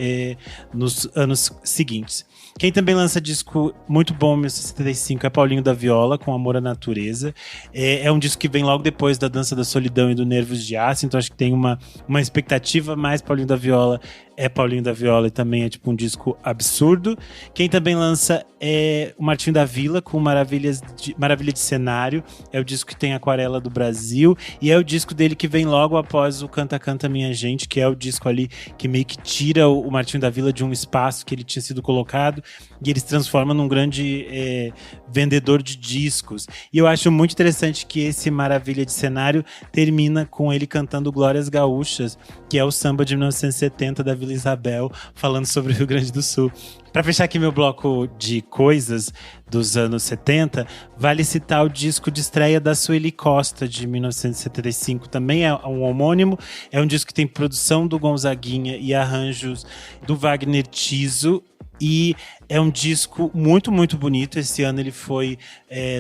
nos anos seguintes. Quem também lança disco muito bom em 1975 é Paulinho da Viola, com Amor à Natureza. É um disco que vem logo depois da Dança da Solidão e do Nervos de Aço, então acho que tem uma expectativa, mas Paulinho da Viola é Paulinho da Viola e também é tipo um disco absurdo. Quem também lança é o Martinho da Vila com Maravilha de Cenário. É o disco que tem Aquarela do Brasil e é o disco dele que vem logo após o Canta Canta Minha Gente, que é o disco ali que meio que tira o Martinho da Vila de um espaço que ele tinha sido colocado e ele se transforma num grande vendedor de discos. E eu acho muito interessante que esse Maravilha de Cenário termina com ele cantando Glórias Gaúchas, que é o samba de 1970 da Vila Isabel, falando sobre o Rio Grande do Sul. Para fechar aqui meu bloco de coisas dos anos 70, vale citar o disco de estreia da Sueli Costa, de 1975. Também é um homônimo, é um disco que tem produção do Gonzaguinha e arranjos do Wagner Tiso. E é um disco muito, muito bonito. Esse ano ele foi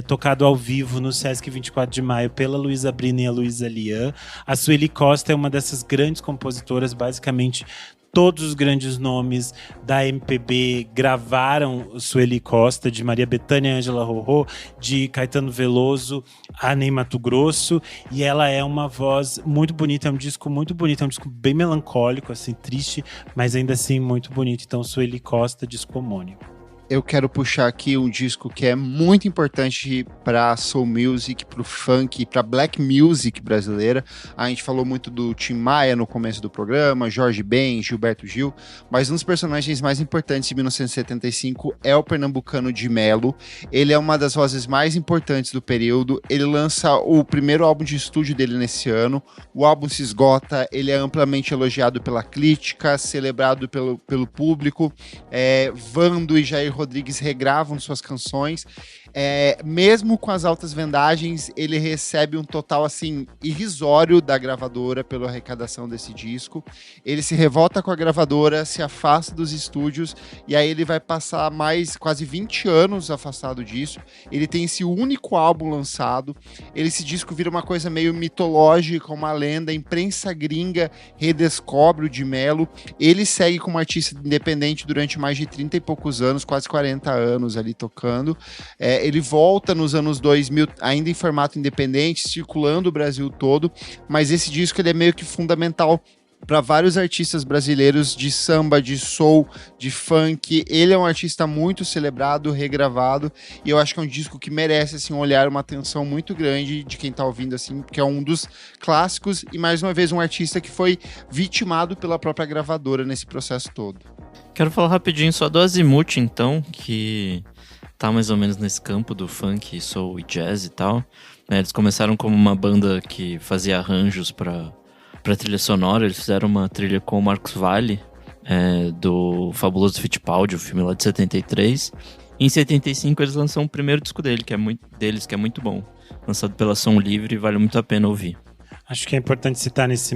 tocado ao vivo no Sesc 24 de Maio pela Luísa Brina e a Luísa Lian. A Sueli Costa é uma dessas grandes compositoras, basicamente todos os grandes nomes da MPB gravaram Sueli Costa, de Maria Bethânia, Ângela Rorô, de Caetano Veloso, a Ney Matogrosso, e ela é uma voz muito bonita, é um disco muito bonito, é um disco bem melancólico, assim, triste, mas ainda assim muito bonito. Então, Sueli Costa, disco homônimo. Eu quero puxar aqui um disco que é muito importante para soul music, para o funk, para black music brasileira. A gente falou muito do Tim Maia no começo do programa, Jorge Ben, Gilberto Gil, mas um dos personagens mais importantes de 1975 é o pernambucano de Melo. Ele é uma das vozes mais importantes do período. Ele lança o primeiro álbum de estúdio dele nesse ano. O álbum se esgota, ele é amplamente elogiado pela crítica, celebrado pelo público. Vando e Jair Rodrigues regravam suas canções. Mesmo com as altas vendagens, ele recebe um total assim irrisório da gravadora pela arrecadação desse disco. Ele se revolta com a gravadora, se afasta dos estúdios e aí ele vai passar mais quase 20 anos afastado disso. Ele tem esse único álbum lançado. Esse disco vira uma coisa meio mitológica, uma lenda. A imprensa gringa redescobre o de Melo. Ele segue como artista independente durante mais de 30 e poucos anos, quase 40 anos ali tocando. Ele volta nos anos 2000, ainda em formato independente, circulando o Brasil todo, mas esse disco ele é meio que fundamental para vários artistas brasileiros de samba, de soul, de funk. Ele é um artista muito celebrado, regravado, e eu acho que é um disco que merece assim, um olhar, uma atenção muito grande de quem está ouvindo, assim, porque é um dos clássicos e, mais uma vez, um artista que foi vitimado pela própria gravadora nesse processo todo. Quero falar rapidinho só do Azimuth, então, que tá mais ou menos nesse campo do funk, soul e jazz e tal. Eles começaram como uma banda que fazia arranjos pra trilha sonora. Eles fizeram uma trilha com o Marcos Valle, do Fabuloso Fittipaldi, o filme lá de 73. Em 75 eles lançam o primeiro disco dele, que é muito bom. Lançado pela Som Livre, vale muito a pena ouvir. Acho que é importante citar nessa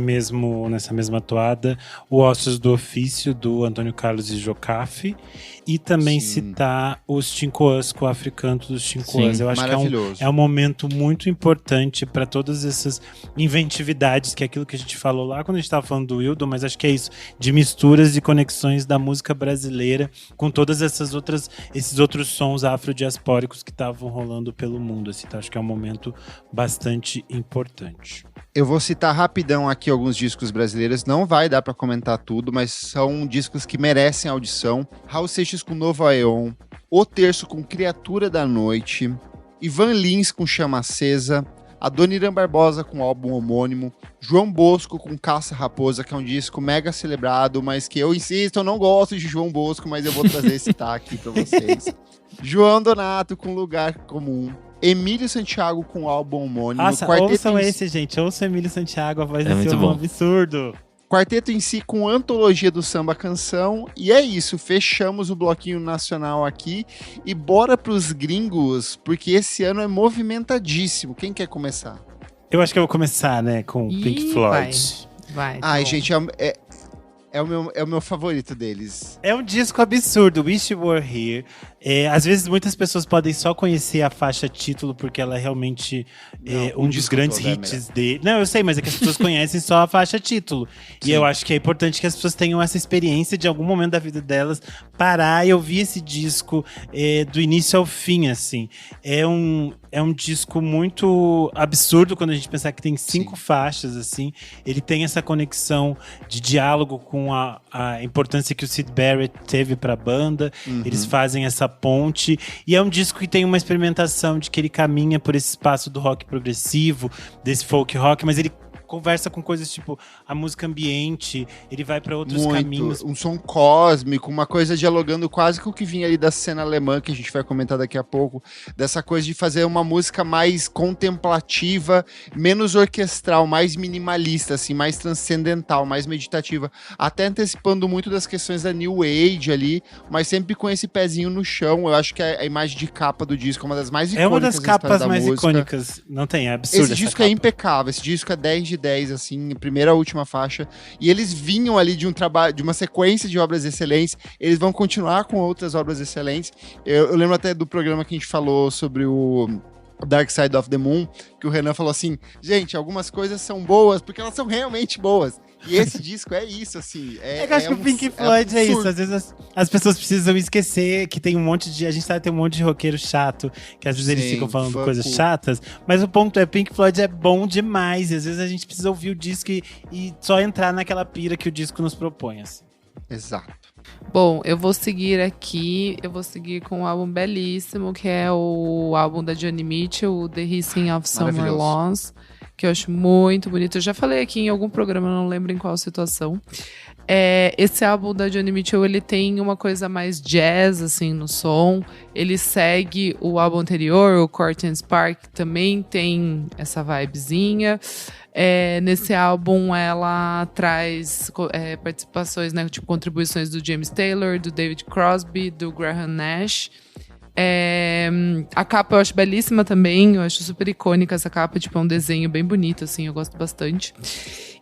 mesma toada o Ossos do Ofício, do Antônio Carlos e Jocafe, e também citar os Tincoãs, com o Africanto dos Tincoãs. Eu acho que é um momento muito importante para todas essas inventividades, que é aquilo que a gente falou lá quando a gente estava falando do Wildon, mas acho que é isso, de misturas e conexões da música brasileira com todas esses outros sons afrodiaspóricos que estavam rolando pelo mundo. Assim, então acho que é um momento bastante importante. Eu vou citar rapidão aqui alguns discos brasileiros, não vai dar para comentar tudo, mas são discos que merecem audição. Raul Seixas com Novo Aeon, O Terço com Criatura da Noite, Ivan Lins com Chama Acesa, Adoniran Barbosa com álbum homônimo, João Bosco com Caça Raposa, que é um disco mega celebrado, mas que eu insisto, eu não gosto de João Bosco, mas eu vou trazer esse aqui para vocês. João Donato com Lugar Comum, Emílio Santiago com o álbum homônimo. Nossa, ouçam esse, gente. Ouçam Emílio Santiago, a voz desse muito bom. Absurdo. Quarteto em Si com Antologia do Samba Canção. E é isso, fechamos o bloquinho nacional aqui. E bora pros gringos, porque esse ano é movimentadíssimo. Quem quer começar? Eu acho que eu vou começar, né, com Pink Floyd. Vai. Ai, gente, é o meu favorito deles. É um disco absurdo, Wish You Were Here. Às vezes muitas pessoas podem só conhecer a faixa título porque ela é realmente um dos grandes hits dele. Não, eu sei, mas é que as pessoas conhecem só a faixa título. Sim. E eu acho que é importante que as pessoas tenham essa experiência de algum momento da vida delas parar e ouvir esse disco do início ao fim, assim. É um disco muito absurdo quando a gente pensar que tem 5 faixas, assim. Ele tem essa conexão de diálogo com com a importância que o Syd Barrett teve pra banda. Eles fazem essa ponte. E é um disco que tem uma experimentação de que ele caminha por esse espaço do rock progressivo, desse folk rock, mas ele conversa com coisas tipo a música ambiente, ele vai pra outros caminhos. Um som cósmico, uma coisa dialogando quase com o que vinha ali da cena alemã, que a gente vai comentar daqui a pouco, dessa coisa de fazer uma música mais contemplativa, menos orquestral, mais minimalista, assim, mais transcendental, mais meditativa, até antecipando muito das questões da New Age ali, mas sempre com esse pezinho no chão. Eu acho que a imagem de capa do disco é uma das mais icônicas. É uma das capas mais música. icônicas. Não tem, é absurdo. Esse disco é impecável, esse disco é 10 de 10, assim, primeira a última faixa. E eles vinham ali de um trabalho, de uma sequência de obras excelentes. Eles vão continuar com outras obras excelentes. Eu lembro até do programa que a gente falou sobre o Dark Side of the Moon, que o Renan falou assim: gente, algumas coisas são boas porque elas são realmente boas. E esse disco é isso, assim. Eu acho que o Pink Floyd é isso. Às vezes as pessoas precisam esquecer que tem um monte de... A gente sabe que tem um monte de roqueiro chato, que às vezes eles ficam falando coisas chatas. Mas o ponto é, Pink Floyd é bom demais. E às vezes a gente precisa ouvir o disco e só entrar naquela pira que o disco nos propõe, assim. Exato. Bom, eu vou seguir com um álbum belíssimo, que é o álbum da Joni Mitchell, o The Hissing of Summer Lawns, que eu acho muito bonito. Eu já falei aqui em algum programa, não lembro em qual situação. Esse álbum da Joni Mitchell, ele tem uma coisa mais jazz, assim, no som. Ele segue o álbum anterior, o Courtney Spark, também tem essa vibezinha. Nesse álbum, ela traz participações, né, tipo contribuições do James Taylor, do David Crosby, do Graham Nash. A capa eu acho belíssima também, eu acho super icônica essa capa, tipo, é um desenho bem bonito, assim, eu gosto bastante.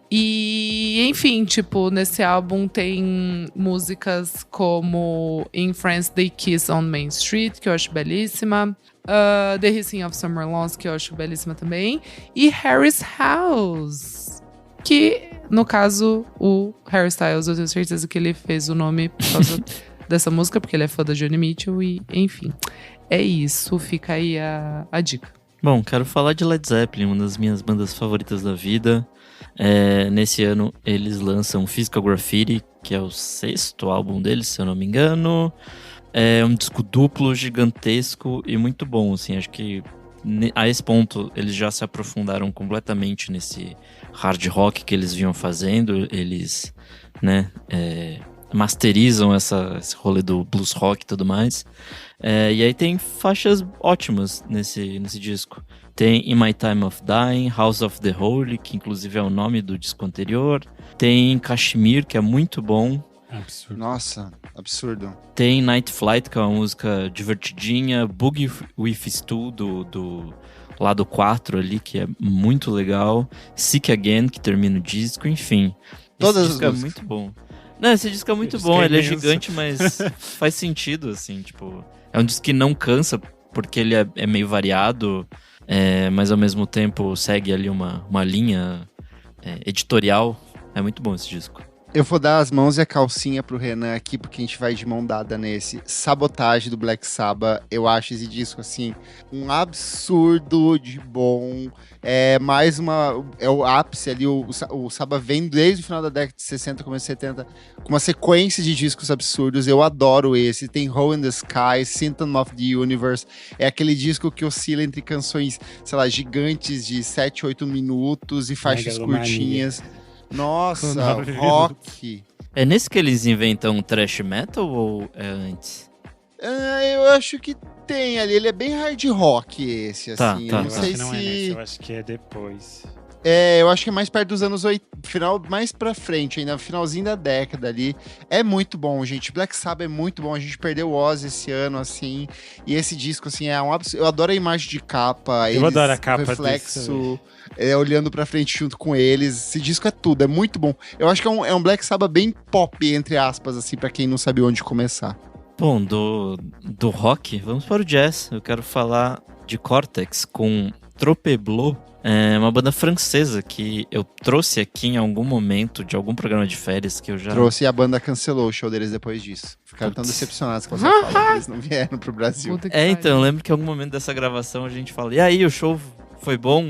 E, enfim, tipo, nesse álbum tem músicas como In France They Kiss on Main Street, que eu acho belíssima. The Hissing of Summer Lawns, que eu acho belíssima também. E Harry's House, que, no caso, o Harry Styles, eu tenho certeza que ele fez o nome por causa dessa música, porque ele é fã da Joni Mitchell e, enfim. É isso, fica aí a dica. Bom, quero falar de Led Zeppelin, uma das minhas bandas favoritas da vida. Nesse ano, eles lançam Physical Graffiti, que é o 6º álbum deles, se eu não me engano. É um disco duplo, gigantesco e muito bom, assim. Acho que a esse ponto eles já se aprofundaram completamente nesse hard rock que eles vinham fazendo. Eles, né, masterizam esse rolê do blues rock e tudo mais. E aí tem faixas ótimas nesse disco. Tem In My Time of Dying, House of the Holy, que inclusive é o nome do disco anterior. Tem Kashmir, que é muito bom. Absurdo. Nossa, absurdo. Tem Night Flight, que é uma música divertidinha. Boogie with Stu, do lado 4 ali, que é muito legal. Sick Again, que termina o disco, enfim. Todas esse disco é muito bom. Não, esse disco é muito bom, ele é gigante, mas faz sentido, assim, tipo... É um disco que não cansa, porque ele é meio variado, mas ao mesmo tempo segue ali uma linha editorial. É muito bom esse disco. Eu vou dar as mãos e a calcinha pro Renan aqui, porque a gente vai de mão dada nesse. Sabotage do Black Sabbath. Eu acho esse disco, assim, um absurdo de bom. É o ápice ali. O Sabbath vem desde o final da década de 60, começo de 70, com uma sequência de discos absurdos. Eu adoro esse. Tem Hole in the Sky, Symptom of the Universe. É aquele disco que oscila entre canções, sei lá, gigantes de 7, 8 minutos e faixas curtinhas. Nossa, rock. É nesse que eles inventam thrash metal ou é antes? Eu acho que tem ali. Ele é bem hard rock esse, assim. Tá. Eu não sei se... se... Não é nesse, eu acho que é depois. Eu acho que é mais perto dos anos 80, final, mais pra frente ainda, finalzinho da década ali. É muito bom, gente. Black Sabbath é muito bom. A gente perdeu o Ozzy esse ano, assim. E esse disco, assim, é um absurdo. Eu adoro a imagem de capa. Eu adoro a capa reflexo, olhando pra frente junto com eles. Esse disco é tudo, é muito bom. Eu acho que é um Black Sabbath bem pop, entre aspas, assim, pra quem não sabia onde começar. Bom, do rock, vamos para o jazz. Eu quero falar de Cortex com Tropeblot. É uma banda francesa que eu trouxe aqui em algum momento de algum programa de férias que eu já... Trouxe e a banda cancelou o show deles depois disso. Ficaram tão decepcionados com essa fala que eles não vieram pro Brasil. Então, eu lembro que em algum momento dessa gravação a gente fala, e aí, o show foi bom?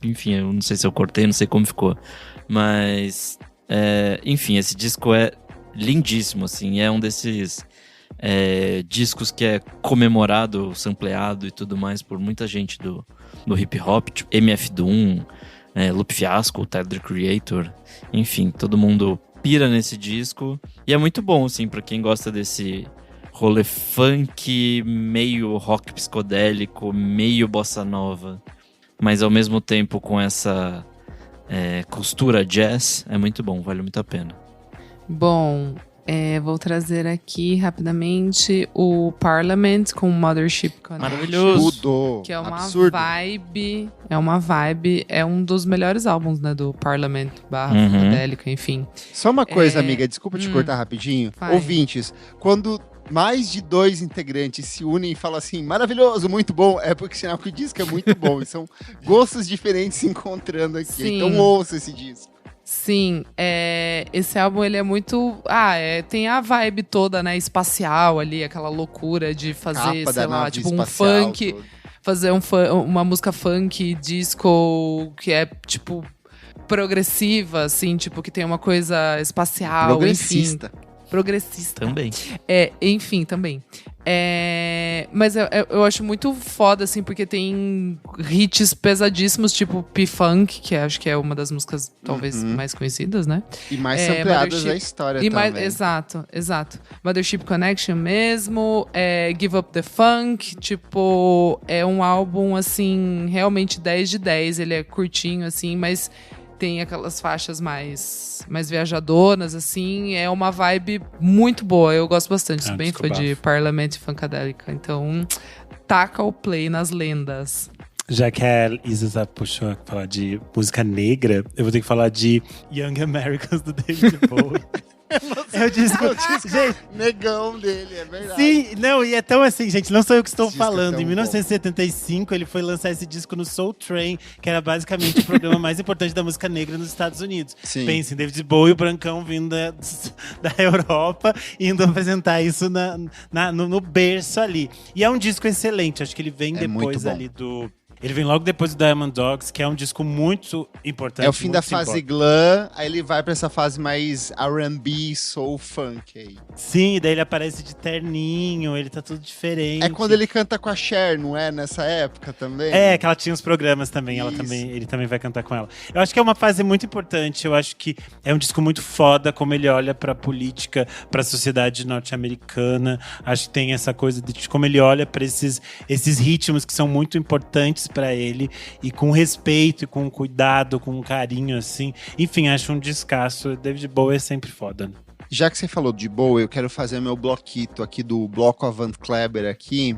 Enfim, eu não sei se eu cortei, não sei como ficou. Mas Enfim, esse disco é lindíssimo, assim. É um desses discos que é comemorado, sampleado e tudo mais por muita gente do hip hop, tipo MF Doom, Lupe Fiasco, Tyler, the Creator. Enfim, todo mundo pira nesse disco. E é muito bom, assim, pra quem gosta desse rolê funk, meio rock psicodélico, meio bossa nova, mas ao mesmo tempo com essa costura jazz. É muito bom, vale muito a pena. Bom, vou trazer aqui rapidamente o Parliament com Mothership Connection. Maravilhoso. Tudo. Que é uma Absurdo. vibe. É um dos melhores álbuns, né? Do Parliament / Uhum. psicodélica, enfim. Só uma coisa, amiga, desculpa te cortar rapidinho. Vai. Ouvintes, quando mais de 2 integrantes se unem e falam assim, maravilhoso, muito bom, é porque sinal que o disco é muito bom. E são gostos diferentes se encontrando aqui. Sim. Então ouça esse disco. Sim, esse álbum ele é muito. Tem a vibe toda, né? Espacial ali, aquela loucura de fazer, Capa sei da lá, nave tipo um espacial, funk. tudo. Fazer uma música funk, disco, que é tipo progressiva, assim, tipo, que tem uma coisa espacial. Progressista. Enfim, progressista. Também. Enfim, também. Mas eu acho muito foda, assim, porque tem hits pesadíssimos, tipo P-Funk, que acho que é uma das músicas talvez mais conhecidas, né? E mais sampleadas Mothership- da história E também. mais, exato. Mothership Connection mesmo, Give Up the Funk, tipo, é um álbum, assim, realmente 10 de 10. Ele é curtinho, assim, mas tem aquelas faixas mais viajadoras, assim. É uma vibe muito boa. Eu gosto bastante. Sou bem fã de Parliament e Funkadelica. Então, taca o play nas lendas. Já que a Isa puxou a falar de música negra, eu vou ter que falar de Young Americans do David Bowie. Eu disse, gente, Negão dele, é verdade. sim, não, e é tão assim, gente, não sou eu que estou Esse disco é falando. tão Em bom. 1975, ele foi lançar esse disco no Soul Train, que era basicamente o programa mais importante da música negra nos Estados Unidos. Sim. Pensem, David Bowie, o brancão vindo da Europa, indo apresentar isso no berço ali. E é um disco excelente, acho que ele vem É muito depois bom. ali do... Ele vem logo depois do Diamond Dogs, que é um disco muito importante. É o fim da muito fase simbólico. glam, aí ele vai pra essa fase mais R&B, soul, funk aí. Sim, daí ele aparece de terninho, ele tá tudo diferente. É quando ele canta com a Cher, não é? Nessa época também? É, que ela tinha os programas também, Isso. ele também vai cantar com ela. Eu acho que é uma fase muito importante, eu acho que é um disco muito foda, como ele olha pra política, pra sociedade norte-americana. Acho que tem essa coisa de como ele olha pra esses ritmos que são muito importantes pra ele, e com respeito, e com cuidado, com carinho, assim. Enfim, acho um descasso. David Bowie é sempre foda, né? Já que você falou de Bowie, eu quero fazer meu bloquito aqui do Bloco Avant Kleber aqui,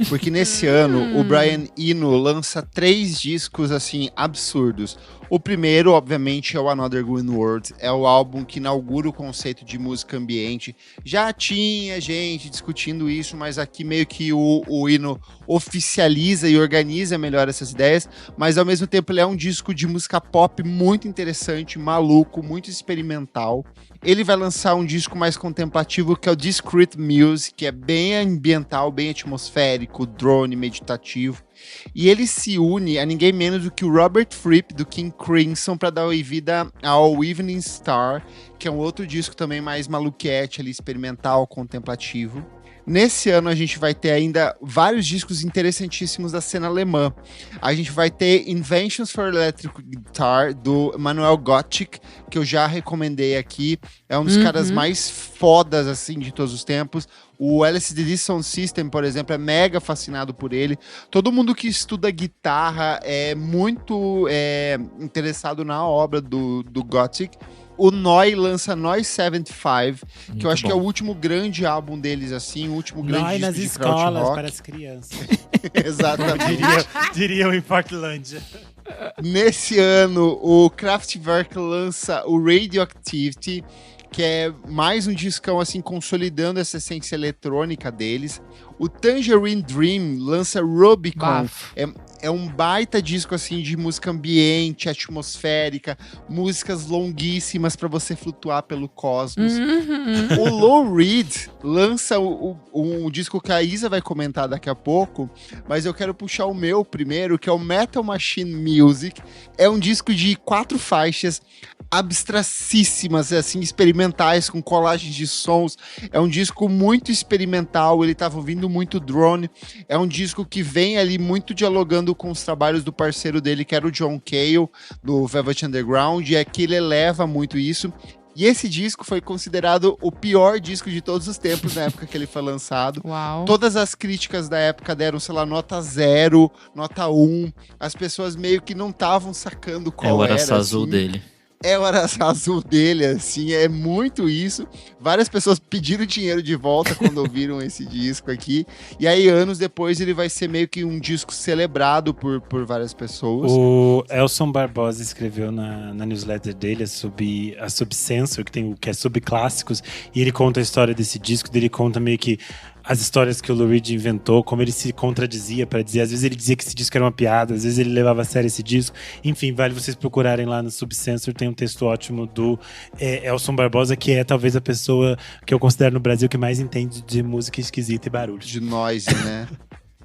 porque nesse ano o Brian Eno lança 3 discos assim absurdos. O primeiro, obviamente, é o Another Green World, é o álbum que inaugura o conceito de música ambiente. Já tinha gente discutindo isso, mas aqui meio que o Eno oficializa e organiza melhor essas ideias, mas ao mesmo tempo ele é um disco de música pop muito interessante, maluco, muito experimental. Ele vai lançar um disco mais contemplativo, que é o Discrete Music, que é bem ambiental, bem atmosférico, drone, meditativo. E ele se une a ninguém menos do que o Robert Fripp, do King Crimson, para dar vida ao Evening Star, que é um outro disco também mais maluquete, ali, experimental, contemplativo. Nesse ano a gente vai ter ainda vários discos interessantíssimos da cena alemã. A gente vai ter Inventions for Electric Guitar, do Manuel Gottschick, que eu já recomendei aqui. É um dos caras mais fodas, assim, de todos os tempos. O LCD Sound System, por exemplo, é mega fascinado por ele. Todo mundo que estuda guitarra é muito interessado na obra do Gottschick. O Neu lança Neu 75, que eu acho que é o último grande álbum deles, assim, o último grande Nós disco nas de escolas, krautrock. parece criança. Exatamente. Diriam em Portlandia. Nesse ano, o Kraftwerk lança o Radioactivity, que é mais um discão, assim, consolidando essa essência eletrônica deles. O Tangerine Dream lança Rubicon. Bafo. É um baita disco, assim, de música ambiente, atmosférica, músicas longuíssimas para você flutuar pelo cosmos. O Lou Reed lança um disco que a Isa vai comentar daqui a pouco, mas eu quero puxar o meu primeiro, que é o Metal Machine Music. É um disco de 4 faixas abstracíssimas, assim, experimentais, com colagens de sons. É um disco muito experimental, ele tava ouvindo muito drone. É um disco que vem ali muito dialogando com os trabalhos do parceiro dele, que era o John Cale, do Velvet Underground, e é que ele eleva muito isso. E esse disco foi considerado o pior disco de todos os tempos na época que ele foi lançado. Uau. Todas as críticas da época deram, sei lá, nota 0, nota 1. As pessoas meio que não estavam sacando qual era. É o araçá azul assim. dele. É o araçá azul dele, assim, é muito isso. Várias pessoas pediram dinheiro de volta quando ouviram esse disco aqui. E aí, anos depois, ele vai ser meio que um disco celebrado por várias pessoas. O Elson Barbosa escreveu na newsletter dele a Subcensor, que é Subclássicos, e ele conta a história desse disco, ele conta meio que as histórias que o Lou Reed inventou, como ele se contradizia para dizer. Às vezes ele dizia que esse disco era uma piada, às vezes ele levava a sério esse disco. Enfim, vale vocês procurarem lá no Subcensor, tem um texto ótimo do Elson Barbosa, que é talvez a pessoa que eu considero no Brasil que mais entende de música esquisita e barulho. De noise, né?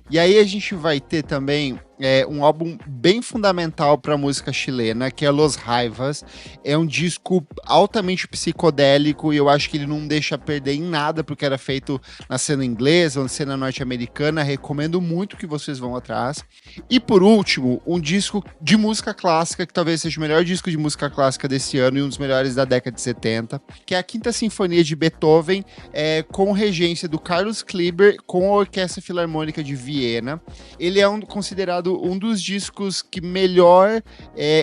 E aí a gente vai ter também um álbum bem fundamental para a música chilena, que é Los Raivas. É um disco altamente psicodélico e eu acho que ele não deixa perder em nada, porque era feito na cena inglesa ou na cena norte-americana. Recomendo muito que vocês vão atrás. E por último, um disco de música clássica, que talvez seja o melhor disco de música clássica desse ano e um dos melhores da década de 70, que é a Quinta Sinfonia de Beethoven, com regência do Carlos Kleiber, com a Orquestra Filarmônica de Viena. Ele é considerado um dos discos que melhor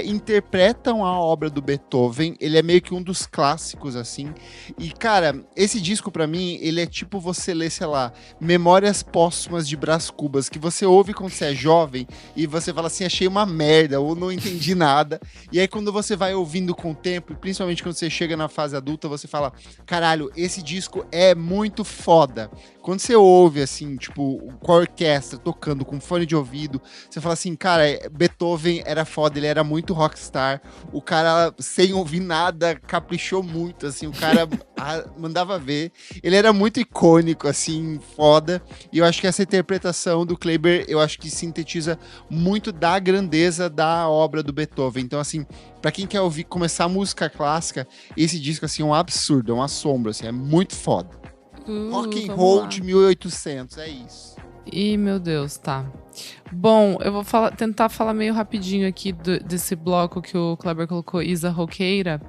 interpretam a obra do Beethoven. Ele é meio que um dos clássicos, assim. E, cara, esse disco, pra mim, ele é tipo você ler, sei lá, Memórias Póstumas de Brás Cubas, que você ouve quando você é jovem e você fala assim, achei uma merda, ou não entendi nada. E aí, quando você vai ouvindo com o tempo, e principalmente quando você chega na fase adulta, você fala, caralho, esse disco é muito foda. Quando você ouve, assim, tipo, com a orquestra tocando, com fone de ouvido, você fala assim, cara, Beethoven era foda, ele era muito rockstar, o cara, sem ouvir nada, caprichou muito, assim, o cara mandava ver, ele era muito icônico, assim, foda, e eu acho que essa interpretação do Kleiber, eu acho que sintetiza muito da grandeza da obra do Beethoven. Então, assim, pra quem quer ouvir, começar música clássica, esse disco, assim, é um absurdo, é um assombro, assim, é muito foda. Rock and roll de 1800, é isso. Ih, meu Deus, tá. Bom, eu vou tentar falar meio rapidinho aqui desse bloco que o Kleber colocou, Isa Roqueira.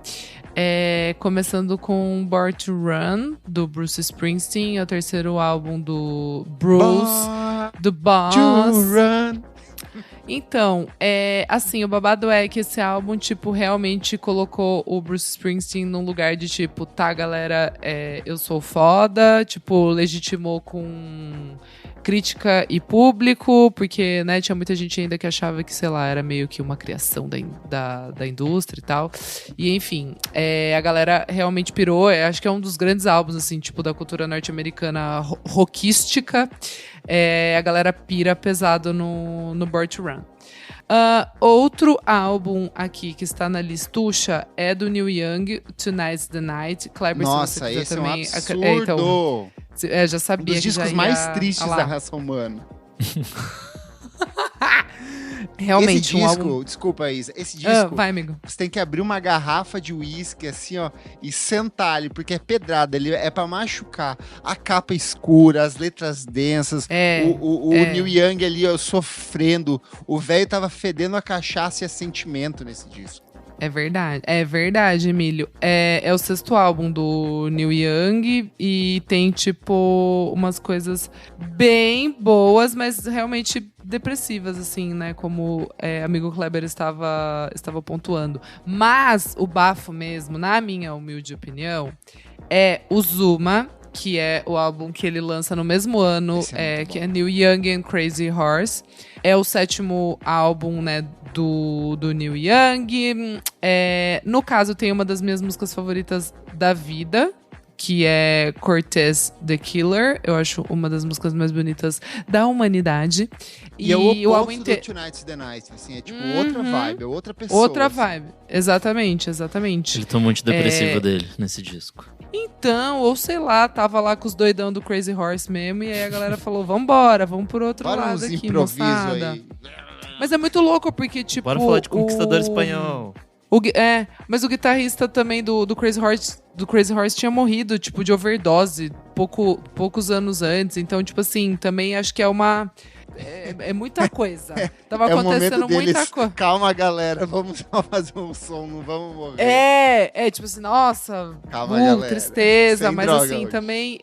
Começando com Born to Run, do Bruce Springsteen, é o terceiro álbum do Bruce, do Boss. To run. Então, assim, o babado é que esse álbum, tipo, realmente colocou o Bruce Springsteen num lugar de, tipo, tá, galera, eu sou foda, tipo, legitimou com crítica e público, porque, né, tinha muita gente ainda que achava que, sei lá, era meio que uma criação da indústria e tal. E, enfim, a galera realmente pirou, acho que é um dos grandes álbuns, assim, tipo, da cultura norte-americana rockística. A galera pira pesado no Born to Run. Outro álbum aqui que está na listuxa é do Neil Young, Tonight's the Night. Kleber, nossa, esse também, é um absurdo! Então, já sabia um dos que discos já ia... mais tristes da raça humana. Realmente, esse disco, desculpa, Isa, esse disco, vai, amigo. Você tem que abrir uma garrafa de uísque, assim, ó, e sentar ali, porque é pedrada, ele é pra machucar. A capa escura, as letras densas, o Neil Young ali, ó, sofrendo. O velho tava fedendo a cachaça e a sentimento nesse disco. É verdade, Emílio. É o sexto álbum do Neil Young e tem, tipo, umas coisas bem boas, mas realmente depressivas, assim, né? Como amigo Kleber estava pontuando. Mas o bafo mesmo, na minha humilde opinião, é o Zuma, que é o álbum que ele lança no mesmo ano, que é Neil Young and Crazy Horse. É o sétimo álbum, né, do Neil Young. No caso, tem uma das minhas músicas favoritas da vida, que é Cortez the Killer. Eu acho uma das músicas mais bonitas da humanidade. E é o oposto do Tonight's the Night, assim, é tipo outra vibe, é outra pessoa. Outra assim. vibe, exatamente. Ele tem um monte de depressivo dele nesse disco. Então, ou sei lá, tava lá com os doidão do Crazy Horse mesmo, e aí a galera falou, vambora, vamos por outro lado aqui, moçada. aí. Mas é muito louco, porque, tipo... Bora falar de Conquistador Espanhol. Mas o guitarrista também do Crazy Horse tinha morrido, tipo, de overdose poucos anos antes. Então, tipo assim, também acho que é uma... É muita coisa. Tava acontecendo muita coisa. Calma, galera, vamos só fazer um som, não vamos morrer. Tipo assim, nossa, calma, galera. Tristeza, Sem mas droga assim, hoje. também,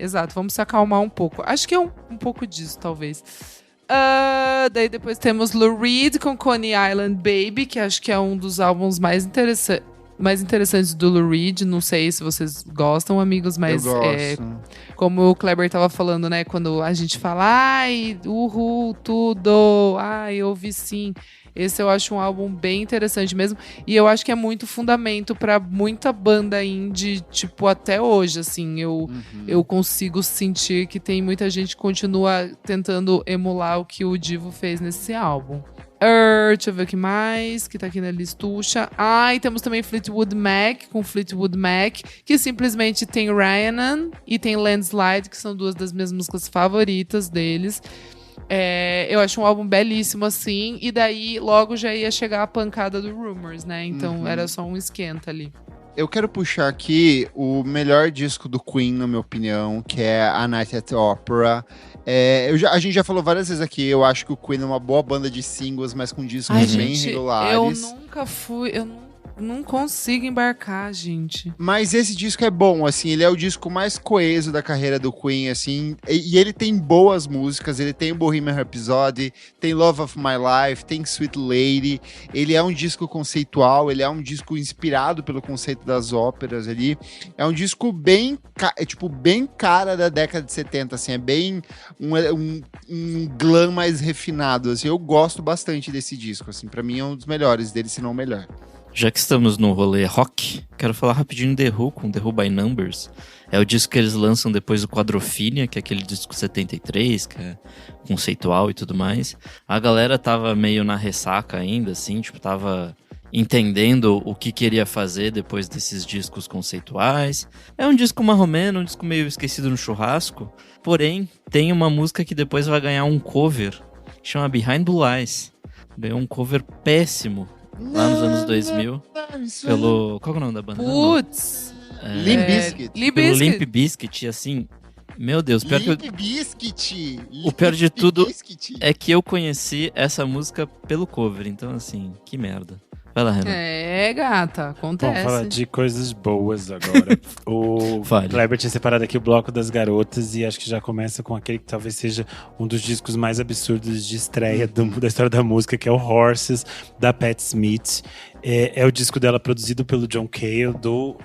exato, vamos se acalmar um pouco. Acho que é um pouco disso, talvez. Daí depois temos Lou Reed com Coney Island Baby, que acho que é um dos álbuns mais interessantes do Lou Reed. Não sei se vocês gostam, amigos, mas eu gosto. como o Kleber tava falando, né? Quando a gente fala, ai, uhul, tudo, ai, eu ouvi sim. Esse eu acho um álbum bem interessante mesmo. E eu acho que é muito fundamento pra muita banda indie, tipo, até hoje, assim. Eu consigo sentir que tem muita gente que continua tentando emular o que o Divo fez nesse álbum. Deixa eu ver o que mais, que tá aqui na listucha. E temos também Fleetwood Mac, com Fleetwood Mac, que simplesmente tem Rhiannon e tem Landslide, que são duas das minhas músicas favoritas deles. Eu acho um álbum belíssimo, assim, e daí logo já ia chegar a pancada do Rumours, né? Então era só um esquenta ali. Eu quero puxar aqui o melhor disco do Queen, na minha opinião, que é A Night at the Opera. A gente já falou várias vezes aqui, eu acho que o Queen é uma boa banda de singles, mas com discos bem regulares. Eu nunca fui... Não consigo embarcar, gente. Mas esse disco é bom, assim, ele é o disco mais coeso da carreira do Queen, assim, e ele tem boas músicas, ele tem Bohemian Rhapsody, tem Love of My Life, tem Sweet Lady, ele é um disco conceitual, ele é um disco inspirado pelo conceito das óperas ali, é um disco bem cara da década de 70, assim, é bem um glam mais refinado, assim, eu gosto bastante desse disco, assim, pra mim é um dos melhores dele, se não o melhor. Já que estamos no rolê rock, quero falar rapidinho de The Who, com The Who by Numbers. É o disco que eles lançam depois do Quadrophenia, que é aquele disco 73, que é conceitual e tudo mais. A galera tava meio na ressaca ainda, assim, tipo, tava entendendo o que queria fazer depois desses discos conceituais. É um disco marromeno, um disco meio esquecido no churrasco. Porém, tem uma música que depois vai ganhar um cover, que chama Behind Blue Eyes. Ganhou um cover péssimo. Lá nos anos 2000, pelo... Qual é o nome da banda? Putz! Limp Bizkit. Pelo Limp Bizkit, assim... Meu Deus, pior Limp que Bizkit! O pior de tudo Bizkit. é que eu conheci essa música pelo cover, então assim, que merda. Vai lá, Renan. Gata, acontece. Vamos falar de coisas boas agora. O Vale. Kleber tinha separado aqui o bloco das garotas e acho que já começa com aquele que talvez seja um dos discos mais absurdos de estreia da história da música, que é o Horses, da Patti Smith. É o disco dela produzido pelo John Cale, do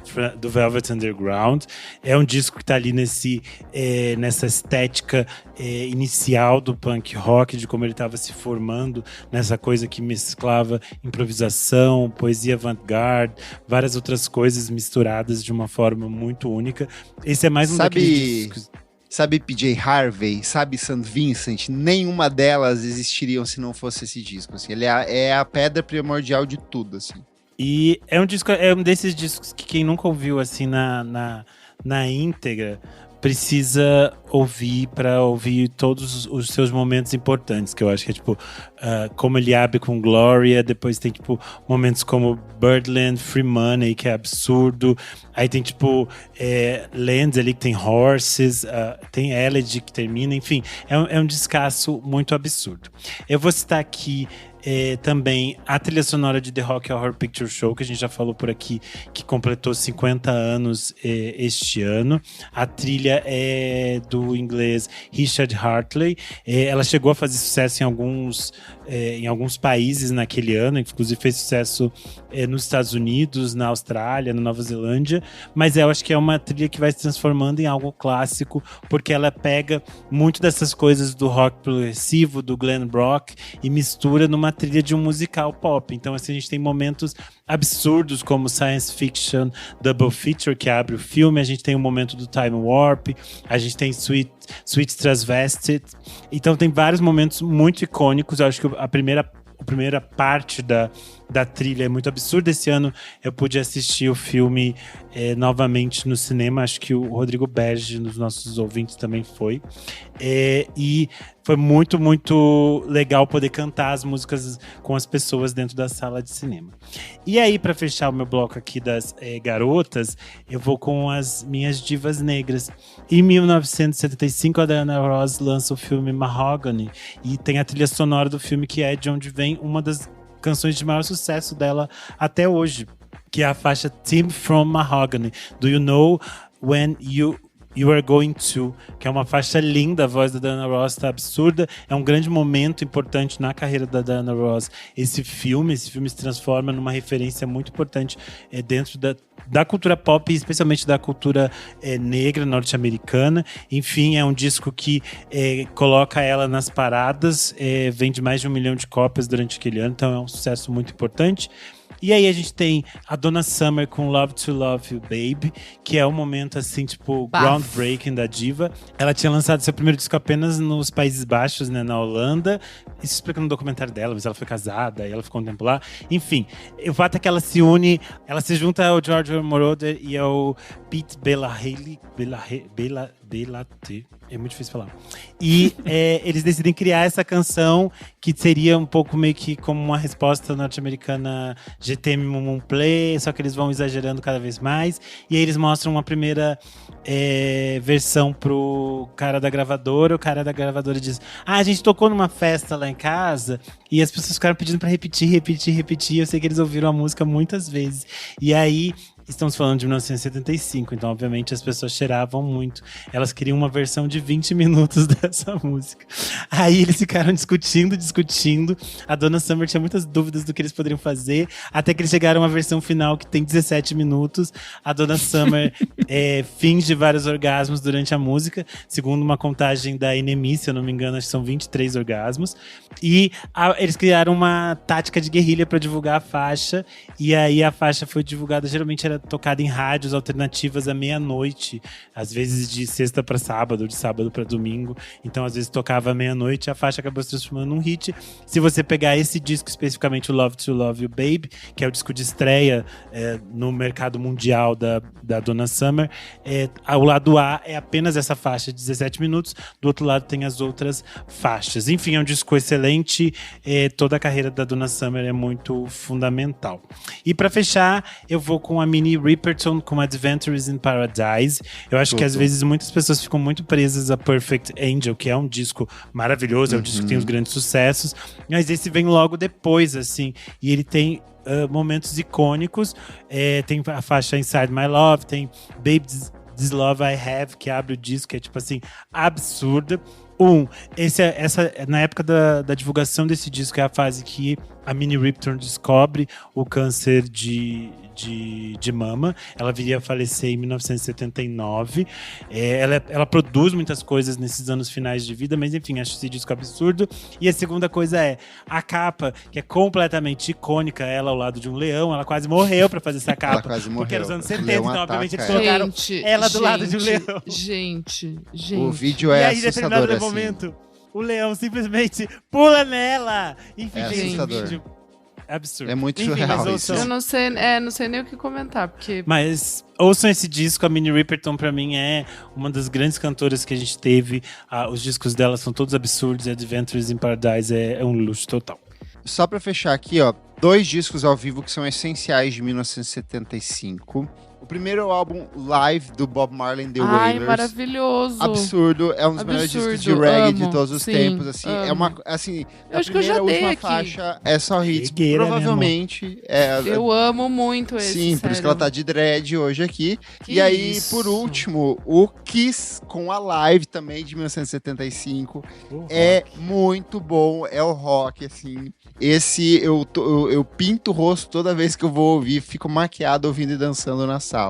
Velvet Underground. É um disco que tá ali nessa estética inicial do punk rock, de como ele estava se formando, nessa coisa que mesclava improvisação, poesia avant-garde, várias outras coisas misturadas de uma forma muito única. Esse é mais um daqueles discos... Sabe PJ Harvey, sabe St. Vincent, nenhuma delas existiriam se não fosse esse disco, assim. Ele é a pedra primordial de tudo, assim. E é um desses discos que quem nunca ouviu, assim, na íntegra, precisa ouvir para ouvir todos os seus momentos importantes, que eu acho que é tipo como ele abre com Gloria, depois tem tipo momentos como Birdland, Free Money, que é absurdo, aí tem tipo Lands ali que tem Horses, tem Elegy que termina, enfim, é um descasso muito absurdo. Eu vou citar aqui também a trilha sonora de The Rock Horror Picture Show, que a gente já falou por aqui, que completou 50 anos este ano. A trilha é do inglês Richard Hartley. Ela chegou a fazer sucesso em alguns países naquele ano, inclusive fez sucesso nos Estados Unidos, na Austrália, na Nova Zelândia, mas eu acho que é uma trilha que vai se transformando em algo clássico, porque ela pega muito dessas coisas do rock progressivo, do glam rock, e mistura numa trilha de um musical pop. Então assim, a gente tem momentos absurdos como Science Fiction Double Feature, que abre o filme, a gente tem o momento do Time Warp, a gente tem Sweet Transvested, então tem vários momentos muito icônicos. Eu acho que a primeira parte da trilha é muito absurda. Esse ano eu pude assistir o filme novamente no cinema, acho que o Rodrigo Berge, nos nossos ouvintes, também foi. E foi muito, muito legal poder cantar as músicas com as pessoas dentro da sala de cinema. E aí, para fechar o meu bloco aqui das garotas, eu vou com as minhas divas negras. Em 1975, a Diana Ross lança o filme Mahogany, e tem a trilha sonora do filme, que é de onde vem uma das canções de maior sucesso dela até hoje, que é a faixa Team from Mahogany, Do You Know When You Are Going To, que é uma faixa linda, a voz da Diana Ross tá absurda, é um grande momento importante na carreira da Diana Ross. Esse filme se transforma numa referência muito importante dentro da cultura pop, especialmente da cultura negra norte-americana. Enfim, é um disco que coloca ela nas paradas, vende mais de 1 milhão de cópias durante aquele ano, então é um sucesso muito importante. E aí a gente tem a Donna Summer com Love to Love You Baby, que é um momento assim, tipo, groundbreaking da diva. Ela tinha lançado seu primeiro disco apenas nos Países Baixos, né, na Holanda. Isso explica no documentário dela, mas ela foi casada e ela ficou um tempo lá. Enfim, o fato é que ela se junta ao George Moroder e ao Pete Belahaye. É muito difícil falar. E eles decidem criar essa canção, que seria um pouco meio que como uma resposta norte-americana GTM Mum Play, só que eles vão exagerando cada vez mais. E aí eles mostram uma primeira versão pro cara da gravadora. O cara da gravadora diz: a gente tocou numa festa lá em casa e as pessoas ficaram pedindo pra repetir. Eu sei que eles ouviram a música muitas vezes. E aí, estamos falando de 1975, então obviamente as pessoas cheiravam muito. Elas queriam uma versão de 20 minutos dessa música. Aí eles ficaram discutindo. A Donna Summer tinha muitas dúvidas do que eles poderiam fazer, até que eles chegaram a uma versão final que tem 17 minutos. A Donna Summer finge vários orgasmos durante a música, segundo uma contagem da NME, se eu não me engano, acho que são 23 orgasmos. E eles criaram uma tática de guerrilha para divulgar a faixa, e aí a faixa foi divulgada, geralmente era tocada em rádios alternativas à meia-noite, às vezes de sexta para sábado, de sábado para domingo. Então às vezes tocava à meia-noite, a faixa acabou se transformando num hit. Se você pegar esse disco, especificamente o Love to Love You Baby, que é o disco de estreia no mercado mundial da Donna Summer, o lado A é apenas essa faixa de 17 minutos, do outro lado tem as outras faixas. Enfim, é um disco excelente, toda a carreira da Donna Summer é muito fundamental. E para fechar, eu vou com a Minnie Riperton com Adventures in Paradise. Eu acho que às vezes muitas pessoas ficam muito presas a Perfect Angel, que é um disco maravilhoso, é um disco que tem os grandes sucessos, mas esse vem logo depois, assim, e ele tem momentos icônicos. Tem a faixa Inside My Love, tem Baby This Love I Have, que abre o disco, que é tipo assim, absurda. Na época da divulgação desse disco, é a fase que a Minnie Riperton descobre o câncer de mama. Ela viria a falecer em 1979. Ela produz muitas coisas nesses anos finais de vida, mas enfim, acho esse disco absurdo. E a segunda coisa é a capa, que é completamente icônica, ela ao lado de um leão. Ela quase morreu pra fazer essa capa. Ela quase morreu. Porque era os anos 70, então obviamente eles ela. colocaram ela do lado de um leão. Gente. O vídeo é assustador, assim. Momento, o leão simplesmente pula nela. Enfim, assustador. Vídeo absurdo. É muito surreal isso. Eu não sei nem o que comentar, porque... Mas ouçam esse disco, a Minnie Riperton pra mim é uma das grandes cantoras que a gente teve. Os discos dela são todos absurdos, e Adventures in Paradise é um luxo total. Só pra fechar aqui, ó, 2 discos ao vivo que são essenciais de 1975. O primeiro é o álbum Live do Bob Marley and the Wailers. Ai, maravilhoso. Absurdo, é um dos melhores discos de reggae de todos os tempos, assim. Amo. É uma, assim, eu a acho que eu já primeira dei última aqui. faixa é só hits, Regueira, provavelmente. Eu amo muito esse, sim, por isso que ela tá de dread hoje aqui. Que e aí, isso? por último, o Kiss com a Live também de 1975. É muito bom, é o rock, assim. Esse eu pinto o rosto toda vez que eu vou ouvir, fico maquiado ouvindo e dançando na sala.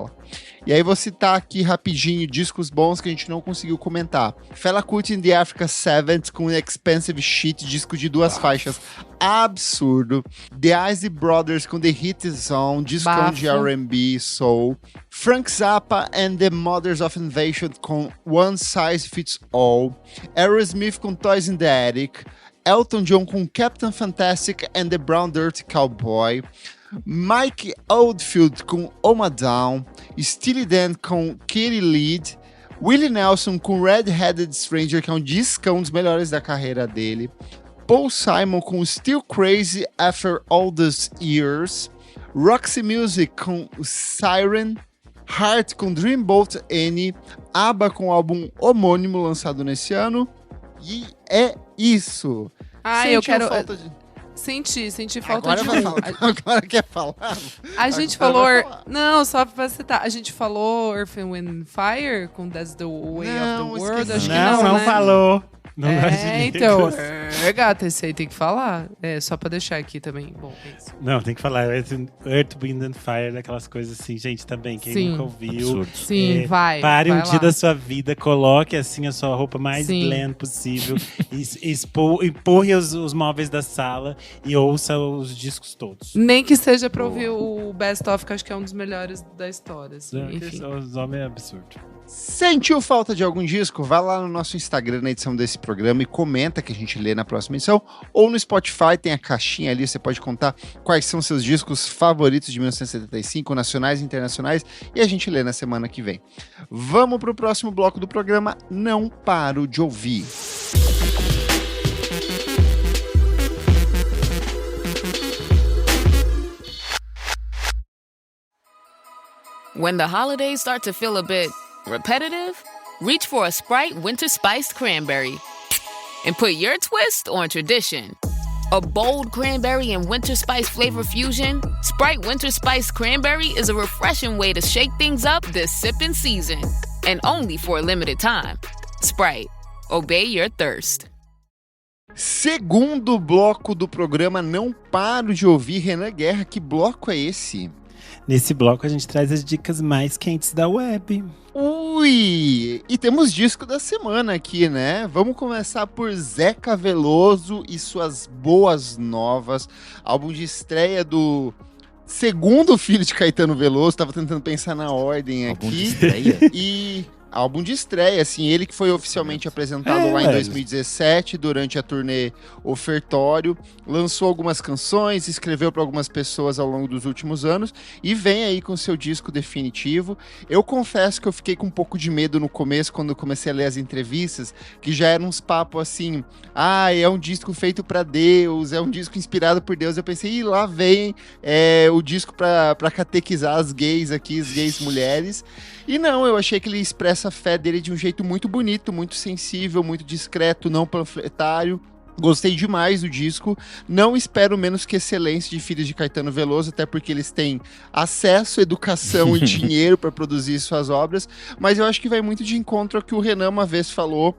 E aí vou citar aqui rapidinho discos bons que a gente não conseguiu comentar. Fela Kuti in the Africa 7 com Expensive Shit, disco de 2 faixas, absurdo. The Isley Brothers com The Hit Zone, disco de R&B, soul. Frank Zappa and the Mothers of Invasion com One Size Fits All. Aerosmith com Toys in the Attic. Elton John com Captain Fantastic and the Brown Dirty Cowboy. Mike Oldfield com Oma Down, Steely Dan com Katie Lead, Willie Nelson com Red-Headed Stranger, que é um discão, um dos melhores da carreira dele. Paul Simon com Still Crazy After All These Years. Roxy Music com Siren. Heart com Dreamboat Annie. ABBA com o álbum homônimo lançado nesse ano. E é isso. Eu quero... Senti falta agora de vai falar. Agora quer falar? A gente falou... Não, só pra citar. A gente falou Earth, Wind Fire com That's the Way of the World. Acho que não né? falou. Não gosto de então, gata, esse aí tem que falar. Só pra deixar aqui também. Bom, é isso. Não, tem que falar. Earth, Wind and Fire, daquelas coisas assim. Gente, também, quem nunca ouviu. Absurdo. Sim, vai. Pare vai um lá. dia da sua vida, coloque assim a sua roupa mais glam possível. Empurre os móveis da sala e ouça os discos todos. Nem que seja pra ouvir o Best Of, que acho que é um dos melhores da história. Assim, enfim. Os homens é absurdo. Sentiu falta de algum disco? Vai lá no nosso Instagram na edição desse programa e comenta que a gente lê na próxima edição. Ou no Spotify, tem a caixinha ali, você pode contar quais são seus discos favoritos de 1975, nacionais e internacionais, e a gente lê na semana que vem. Vamos pro próximo bloco do programa, Não Paro de Ouvir. When the holidays start to feel a bit repetitive, reach for a Sprite Winter Spiced Cranberry and put your twist on tradition. A bold cranberry and winter spice flavor fusion, Sprite Winter Spiced Cranberry is a refreshing way to shake things up this sipping season. And only for a limited time. Sprite. Obey your thirst. Segundo bloco do programa Não Paro de Ouvir. Renan Guerra, que bloco é esse? Nesse bloco a gente traz as dicas mais quentes da web. Ui! E temos disco da semana aqui, né? Vamos começar por Zeca Veloso e suas boas novas. Álbum de estreia do segundo filho de Caetano Veloso. Tava tentando pensar na ordem aqui. Álbum de estreia? E álbum de estreia, assim, ele que foi oficialmente apresentado lá em 2017, durante a turnê Ofertório, lançou algumas canções, escreveu para algumas pessoas ao longo dos últimos anos, e vem aí com seu disco definitivo. Eu confesso que eu fiquei com um pouco de medo no começo, quando eu comecei a ler as entrevistas, que já eram uns papos assim, é um disco feito para Deus, é um disco inspirado por Deus. Eu pensei, lá vem o disco para catequizar as gays aqui, as gays mulheres. E não, eu achei que ele expressa a fé dele de um jeito muito bonito, muito sensível, muito discreto, não panfletário. Gostei demais do disco, não espero menos que excelência de Filhos de Caetano Veloso, até porque eles têm acesso, educação e dinheiro para produzir suas obras, mas eu acho que vai muito de encontro ao que o Renan uma vez falou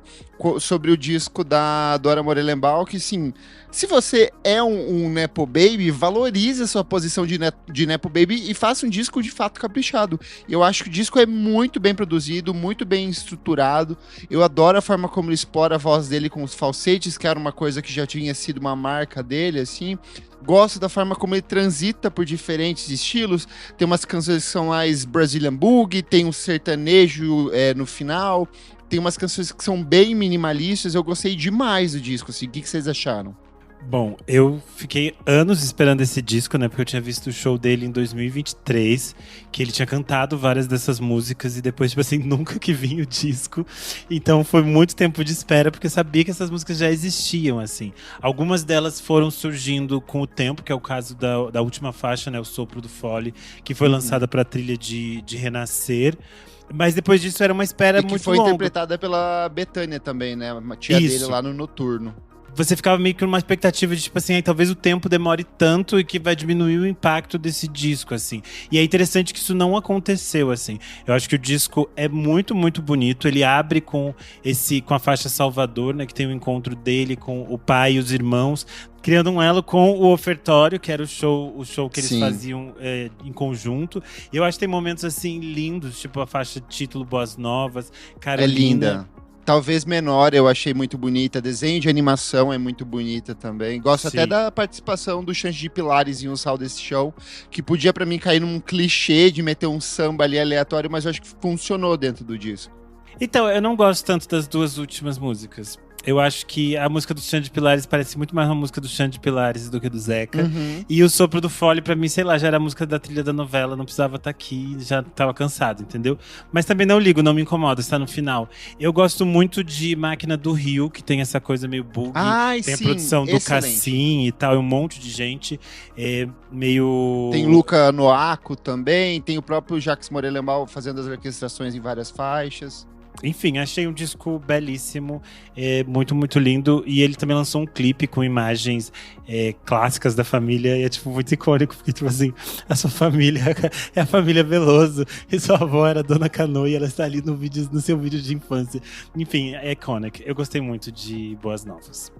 sobre o disco da Dora Morelenbaum, que sim, se você é um Nepo Baby, valorize a sua posição de Nepo Baby e faça um disco de fato caprichado. Eu acho que o disco é muito bem produzido, muito bem estruturado. Eu adoro a forma como ele explora a voz dele com os falsetes, que era uma coisa que já tinha sido uma marca dele, assim. Gosto da forma como ele transita por diferentes estilos. Tem umas canções que são mais Brazilian Boogie, tem um sertanejo no final. Tem umas canções que são bem minimalistas. Eu gostei demais do disco, assim. O que vocês acharam? Bom, eu fiquei anos esperando esse disco, né? Porque eu tinha visto o show dele em 2023, que ele tinha cantado várias dessas músicas e depois, tipo assim, nunca que vinha o disco. Então foi muito tempo de espera, porque eu sabia que essas músicas já existiam, assim. Algumas delas foram surgindo com o tempo, que é o caso da última faixa, né? O Sopro do Fole, que foi lançada pra trilha de Renascer. Mas depois disso era uma espera muito longa. Que foi interpretada pela Bethânia também, né? A tia dele lá no Noturno. Você ficava meio que numa expectativa de, tipo assim, talvez o tempo demore tanto e que vai diminuir o impacto desse disco, assim. E é interessante que isso não aconteceu, assim. Eu acho que o disco é muito, muito bonito. Ele abre com a faixa Salvador, né? Que tem o encontro dele com o pai e os irmãos, criando um elo com o Ofertório, que era o show que eles faziam em conjunto. E eu acho que tem momentos, assim, lindos, tipo a faixa título Boas Novas, Carolina. É linda. Talvez menor, eu achei muito bonita. Desenho de animação é muito bonita também. Gosto até da participação do Xande de Pilares em um sal desse show, que podia pra mim cair num clichê de meter um samba ali aleatório, mas eu acho que funcionou dentro do disco. Então, eu não gosto tanto das duas últimas músicas. Eu acho que a música do Xande Pilares parece muito mais uma música do Xande Pilares do que do Zeca. Uhum. E o Sopro do Fole, pra mim, sei lá, já era a música da trilha da novela, não precisava estar aqui, já tava cansado, entendeu? Mas também não ligo, não me incomoda, está no final. Eu gosto muito de Máquina do Rio, que tem essa coisa meio bug. Ai, Tem sim, a produção do excelente. Cassim e tal, e um monte de gente. É meio... Tem Luca Noaco também, tem o próprio Jacques Morelenbaum fazendo as orquestrações em várias faixas. Enfim, achei um disco belíssimo, muito, muito lindo. E ele também lançou um clipe com imagens clássicas da família. E é, tipo, muito icônico, porque, tipo assim, a sua família é a família Veloso. E sua avó era Dona Canoa e ela está ali no seu vídeo de infância. Enfim, é iconic. Eu gostei muito de Boas Novas.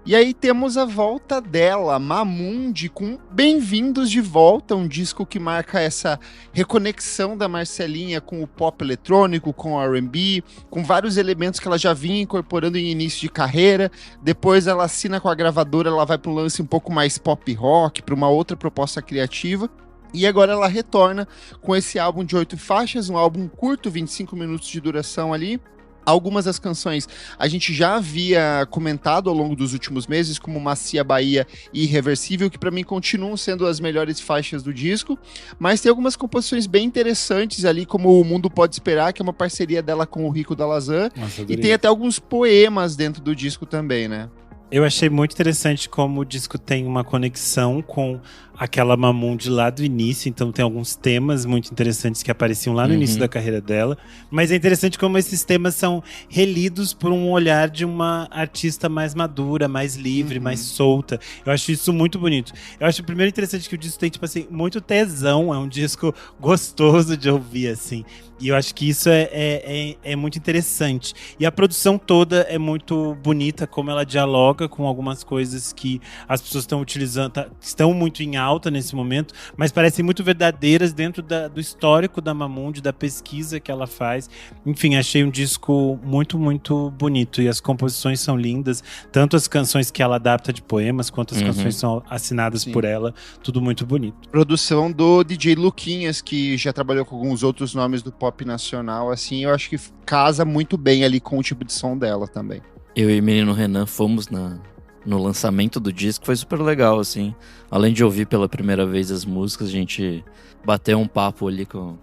E aí temos a volta dela, Mamundi, com Bem-vindos de Volta, um disco que marca essa reconexão da Marcelinha com o pop eletrônico, com o R&B, com vários elementos que ela já vinha incorporando em início de carreira. Depois ela assina com a gravadora, ela vai para um lance um pouco mais pop rock, para uma outra proposta criativa. E agora ela retorna com esse álbum de 8 faixas, um álbum curto, 25 minutos de duração ali. Algumas das canções a gente já havia comentado ao longo dos últimos meses, como Macia Bahia e Irreversível, que para mim continuam sendo as melhores faixas do disco, mas tem algumas composições bem interessantes ali, como O Mundo Pode Esperar, que é uma parceria dela com o Rico Dalazan, e tem até alguns poemas dentro do disco também, né? Eu achei muito interessante como o disco tem uma conexão com aquela Mamundi lá do início, então tem alguns temas muito interessantes que apareciam lá no início da carreira dela, mas é interessante como esses temas são relidos por um olhar de uma artista mais madura, mais livre, mais solta. Eu acho isso muito bonito. Eu acho primeiro interessante que o disco tem, tipo assim, muito tesão, é um disco gostoso de ouvir, assim. E eu acho que isso é muito interessante. E a produção toda é muito bonita, como ela dialoga com algumas coisas que as pessoas estão utilizando, estão muito em alta nesse momento, mas parecem muito verdadeiras dentro do histórico da Mamundi, da pesquisa que ela faz. Enfim, achei um disco muito, muito bonito. E as composições são lindas, tanto as canções que ela adapta de poemas, quanto as canções são assinadas por ela. Tudo muito bonito. Produção do DJ Luquinhas, que já trabalhou com alguns outros nomes do pop nacional, assim, eu acho que casa muito bem ali com o tipo de som dela também. Eu e o menino Renan fomos no lançamento do disco, foi super legal, assim. Além de ouvir pela primeira vez as músicas, a gente bateu um papo ali com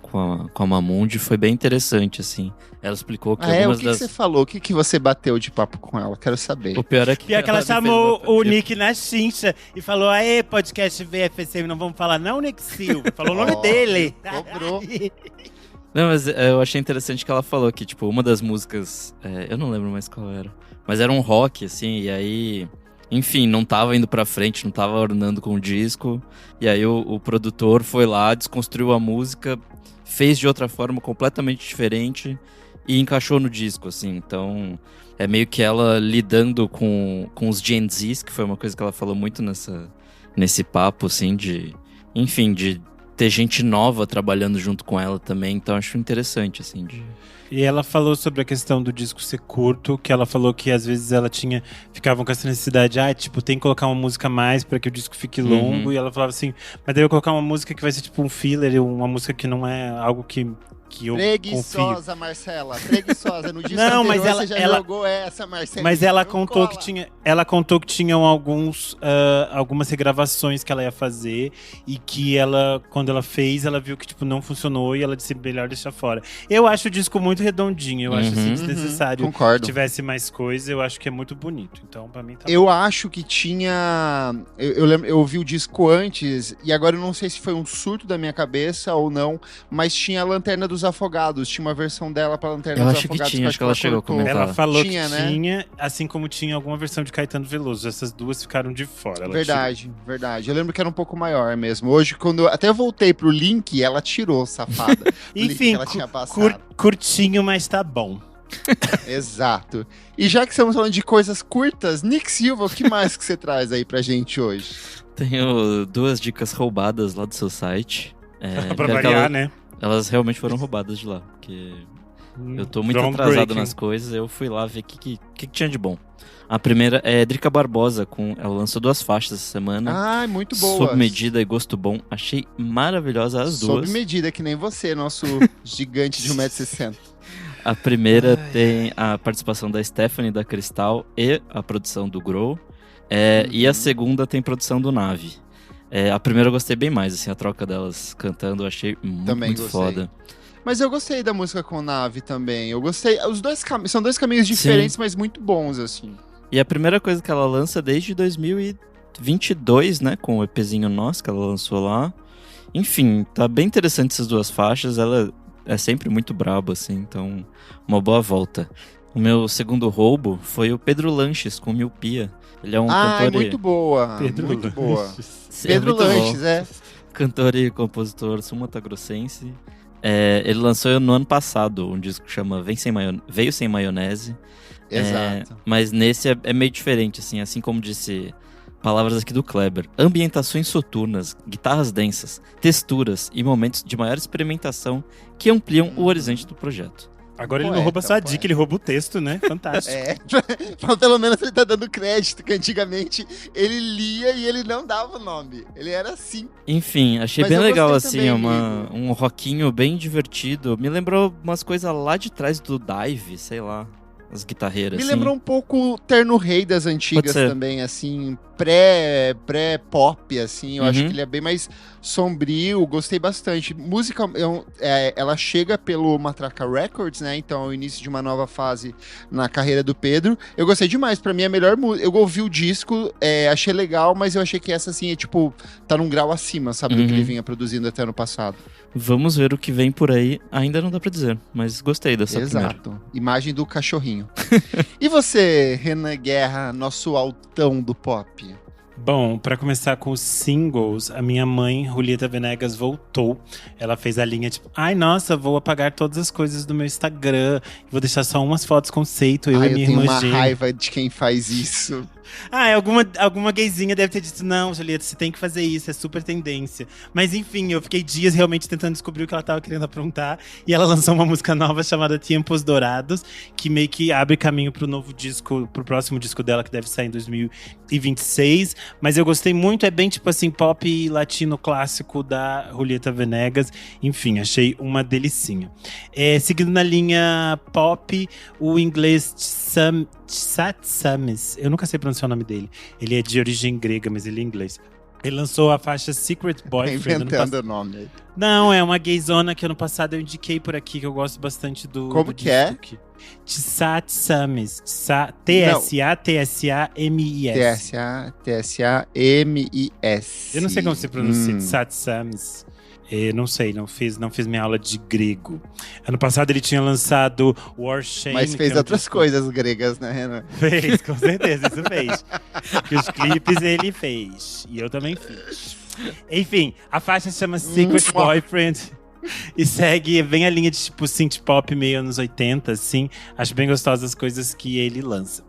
a Mamundi, foi bem interessante, assim. Ela explicou que algumas o que você falou? O que você bateu de papo com ela? Quero saber. O pior é que ela chamou o Nick na chincha e falou: aê, podcast VFSM, não vamos falar não, Nick Silva? Falou o nome dele. Cobrou. Não, mas eu achei interessante que ela falou que, tipo, uma das músicas, eu não lembro mais qual era, mas era um rock, assim, e aí, enfim, não tava indo pra frente, não tava ornando com o disco, e aí o produtor foi lá, desconstruiu a música, fez de outra forma completamente diferente e encaixou no disco, assim, então é meio que ela lidando com os Gen Zs, que foi uma coisa que ela falou muito nesse papo, assim, de ter gente nova trabalhando junto com ela também, então acho interessante, assim. E ela falou sobre a questão do disco ser curto, que ela falou que às vezes ficavam com essa necessidade, tem que colocar uma música a mais para que o disco fique longo, e ela falava assim, mas daí eu vou colocar uma música que vai ser tipo um filler, uma música que não é algo que eu preguiçosa, confio. Marcela, preguiçosa. No disco não, mas você já jogou essa, Marcela. Mas ela contou que tinham algumas regravações que ela ia fazer e que ela, quando ela fez, ela viu que tipo não funcionou e ela disse melhor deixar fora. Eu acho o disco muito redondinho, eu acho assim desnecessário que tivesse mais coisa, eu acho que é muito bonito. Então, pra mim tá Eu acho que tinha eu ouvi o disco antes e agora eu não sei se foi um surto da minha cabeça ou não, mas tinha a Lanterna dos Afogados, tinha uma versão dela pra Lanterna dos Afogados. Eu acho que tinha, acho que ela chegou a comentar. Ela falou tinha, que né? tinha, assim como tinha alguma versão de Caetano Veloso. Essas duas ficaram de fora. Ela verdade. Eu lembro que era um pouco maior mesmo. Hoje, quando eu até voltei pro link, ela tirou, safada. Enfim, ela tinha passado. Curtinho, mas tá bom. Exato. E já que estamos falando de coisas curtas, Nick Silva, o que mais que você traz aí pra gente hoje? Tenho 2 dicas roubadas lá do seu site. Pra variar, né? Elas realmente foram roubadas de lá, porque eu tô muito atrasado nas coisas, eu fui lá ver o que tinha de bom. A primeira é Drica Barbosa, ela lançou 2 faixas essa semana. Ah, muito boa. Sob Medida e Gosto Bom. Achei maravilhosa as duas. Sob medida, que nem você, nosso gigante de 1,60 m. A primeira tem a participação da Stephanie, da Cristal, e a produção do Grow. E a segunda tem produção do Nave. A primeira eu gostei bem mais, assim, a troca delas cantando, eu achei muito foda. Mas eu gostei da música com Nave também. Eu gostei. Os dois são dois caminhos diferentes, mas muito bons, assim. E a primeira coisa que ela lança desde 2022, né? Com o EPzinho nosso que ela lançou lá. Enfim, tá bem interessante essas duas faixas. Ela é sempre muito braba, assim, então uma boa volta. O meu segundo roubo foi o Pedro Lanches com Miopia. Ele é um cantor. Muito boa. Pedro boa. É Pedro muito Lanches, bom. Cantor e compositor sul-mato-grossense. Ele lançou no ano passado um disco que chama Veio Sem Maionese. Exato. Mas nesse é meio diferente, assim como disse palavras aqui do Kleber. Ambientações soturnas, guitarras densas, texturas e momentos de maior experimentação que ampliam o horizonte do projeto. Agora ele não rouba só a dica, ele rouba o texto, né? Fantástico. Pelo menos ele tá dando crédito, que antigamente ele lia e ele não dava o nome. Ele era assim. Enfim, achei bem legal, assim, um rockinho bem divertido. Me lembrou umas coisas lá de trás do Dive, sei lá, as guitarreiras. Me assim. lembrou um pouco o Terno Rei das antigas também, assim, pré-pop, assim. Eu acho que ele é bem mais sombrio, gostei bastante. Música, ela chega pelo Matraca Records, né? Então é o início de uma nova fase na carreira do Pedro. Eu gostei demais, pra mim é a melhor música. Eu ouvi o disco, achei legal, mas eu achei que essa, assim, tá num grau acima, sabe? Do que ele vinha produzindo até ano passado. Vamos ver o que vem por aí. Ainda não dá pra dizer, mas gostei dessa primeira. Exato. Imagem do cachorrinho. E você, Renan Guerra, nosso altão do pop? Bom, pra começar com os singles, a minha mãe, Julieta Venegas, voltou. Ela fez a linha tipo, ai, nossa, vou apagar todas as coisas do meu Instagram, vou deixar só umas fotos conceito, eu e minha irmã gêmea. Eu tenho uma gêmea. raiva de quem faz isso. Alguma gayzinha deve ter dito, não, Julieta, você tem que fazer isso, é super tendência. Mas enfim, eu fiquei dias realmente tentando descobrir o que ela tava querendo aprontar. E ela lançou uma música nova chamada Tiempos Dourados, que meio que abre caminho pro novo disco, pro próximo disco dela, que deve sair em 2026. Mas eu gostei muito, é bem tipo assim, pop latino clássico da Julieta Venegas. Enfim, achei uma delicinha. Seguindo na linha pop, o inglês Tsat Samis, eu nunca sei pronunciar o nome dele. Ele é de origem grega, mas ele é inglês. Ele lançou a faixa Secret Boyfriend. Inventando o nome. Não, é uma gayzona que ano passado eu indiquei por aqui, que eu gosto bastante do. Como que é? Tsat Samis. T-S-A-T-S-A-M-I-S. T-S-A-T-S-A-M-I-S. Eu não sei como se pronuncia. Tsat Samis. Não sei, não fiz minha aula de grego. Ano passado ele tinha lançado War Shame. Mas fez outras coisas gregas, né, Renan? Fez, com certeza, isso fez. E os clipes ele fez. E eu também fiz. Enfim, a faixa se chama Secret Boyfriend. E segue bem a linha de tipo synth pop meio anos 80, assim. Acho bem gostosas as coisas que ele lança.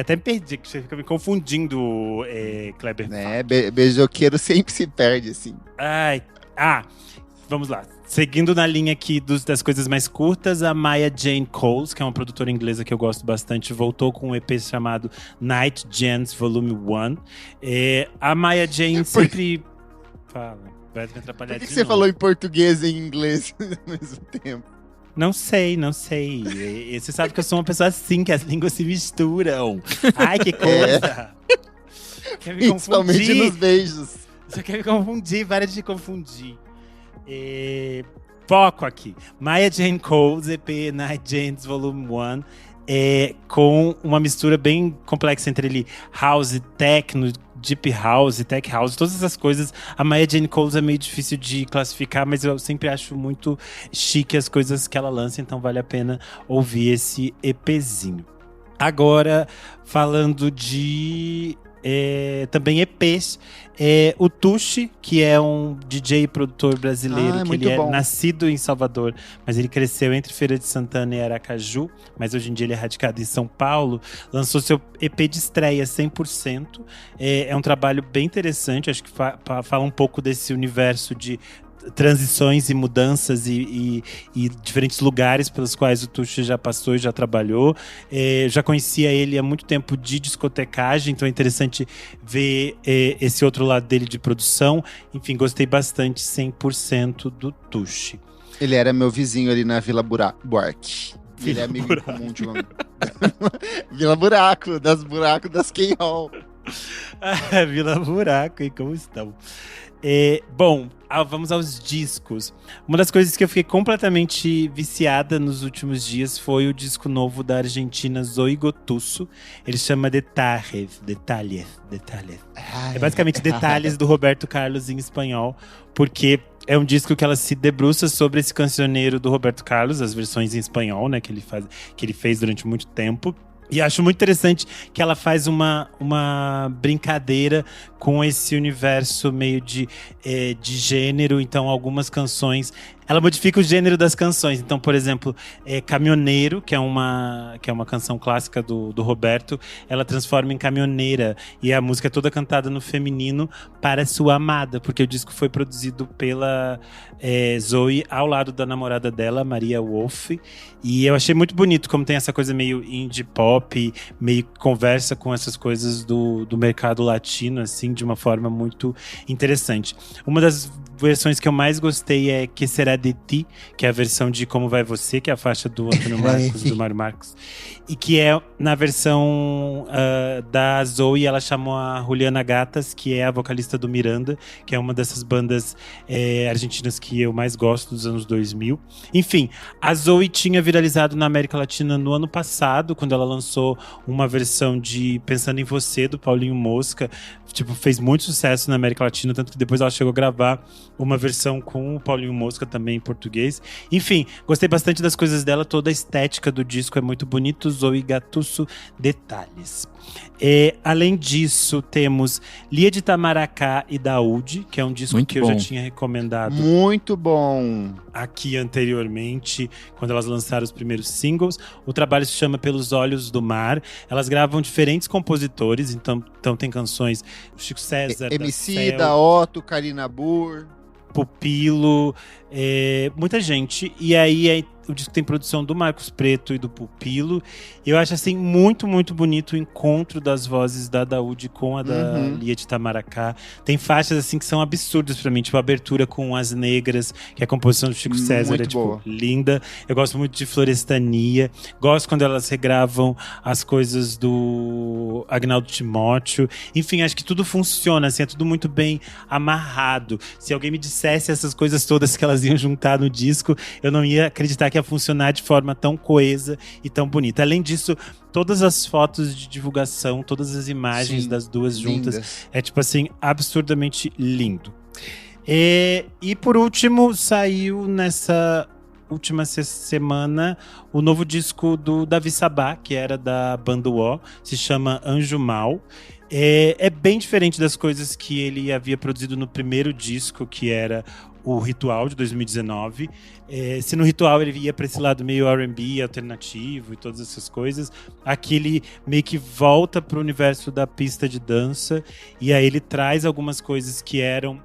Até me perdi, que você fica me confundindo, Kleber. Beijoqueiro sempre se perde, assim. Vamos lá. Seguindo na linha aqui das coisas mais curtas, a Maya Jane Coles, que é uma produtora inglesa que eu gosto bastante, voltou com um EP chamado Night Gens Volume 1. A Maya Jane sempre... Fala, vai me atrapalhar de novo. Por que você falou em português e em inglês ao mesmo tempo? Não sei. Você sabe que eu sou uma pessoa assim, que as línguas se misturam. Ai, que coisa! Quer me Principalmente confundir? nos beijos. Você quer me confundir? Para de confundir. Foco aqui. Maya Jane Coles, EP Night Gens Volume 1. Com uma mistura bem complexa entre ele house, techno, deep house, tech house, todas essas coisas. A Maya Jane Coles é meio difícil de classificar, mas eu sempre acho muito chique as coisas que ela lança, então vale a pena ouvir esse EPzinho. Agora, falando de também EPs, o Tuxi, que é um DJ e produtor brasileiro, que ele é nascido em Salvador, mas ele cresceu entre Feira de Santana e Aracaju, mas hoje em dia ele é radicado em São Paulo, lançou seu EP de estreia 100%. É um trabalho bem interessante, acho que fala um pouco desse universo de transições e mudanças e diferentes lugares pelos quais o Tuxi já passou e já trabalhou. Já conhecia ele há muito tempo de discotecagem, então é interessante ver esse outro lado dele de produção. Enfim, gostei bastante 100% do Tuxi. Ele era meu vizinho ali na Vila Buarque. Ele é amigo em comum de uma... Vila Buraco, das buracos das K-Hall. Vila Buraco, e como estão? Bom, vamos aos discos. Uma das coisas que eu fiquei completamente viciada nos últimos dias foi o disco novo da argentina Zoe Gotuso. Ele chama Detalles. É basicamente detalhes do Roberto Carlos em espanhol, porque é um disco que ela se debruça sobre esse cancioneiro do Roberto Carlos, as versões em espanhol, né, que ele fez durante muito tempo. E acho muito interessante que ela faz uma brincadeira com esse universo meio de gênero. Então, algumas canções... Ela modifica o gênero das canções. Então, por exemplo, Caminhoneiro, que é uma canção clássica do Roberto, ela transforma em Caminhoneira. E a música é toda cantada no feminino para sua amada, porque o disco foi produzido pela Zoe ao lado da namorada dela, Maria Wolf. E eu achei muito bonito como tem essa coisa meio indie pop, meio que conversa com essas coisas do mercado latino, assim, de uma forma muito interessante. Uma das versões que eu mais gostei é Que Será de Ti, que é a versão de Como Vai Você, que é a faixa do Antônio Marcos, do Mário Marcos. E que é na versão da Zoe, ela chamou a Juliana Gatas, que é a vocalista do Miranda, que é uma dessas bandas argentinas que eu mais gosto dos anos 2000. Enfim, a Zoe tinha viralizado na América Latina no ano passado, quando ela lançou uma versão de Pensando em Você, do Paulinho Mosca. Tipo, fez muito sucesso na América Latina, tanto que depois ela chegou a gravar uma versão com o Paulinho Mosca também em português. Enfim, gostei bastante das coisas dela, toda a estética do disco é muito bonito. Zoe Gotuso, Detalhes. Além disso, temos Lia de Itamaracá e Daúde, que é um disco muito que bom. eu já tinha recomendado Muito bom. aqui anteriormente, quando elas lançaram os primeiros singles. O trabalho se chama Pelos Olhos do Mar. Elas gravam diferentes compositores, então tem canções Chico César, Emicida, Otto, Karina Burr, Pupilo, muita gente. E aí o disco tem produção do Marcos Preto e do Pupilo. E eu acho assim muito, muito bonito o encontro das vozes da Daúde com a da Lia de Itamaracá. Tem faixas assim que são absurdas pra mim, tipo a abertura com As Negras, que é a composição do Chico César, muito é tipo boa. linda. Eu gosto muito de Florestania. Gosto quando elas regravam as coisas do Agnaldo Timóteo. Enfim, acho que tudo funciona, assim, é tudo muito bem amarrado. Se alguém me dissesse essas coisas todas que elas iam juntar no disco, eu não ia acreditar que ia funcionar de forma tão coesa e tão bonita. Além disso, todas as fotos de divulgação, todas as imagens das duas juntas, lindas. é tipo assim, absurdamente lindo. E por último, saiu nessa última semana o novo disco do Davi Sabá, que era da banda O, se chama Anjo Mal. É bem diferente das coisas que ele havia produzido no primeiro disco, que era o Ritual, de 2019. Se no Ritual ele ia para esse lado meio R&B, alternativo e todas essas coisas, aqui ele meio que volta para o universo da pista de dança, e aí ele traz algumas coisas que eram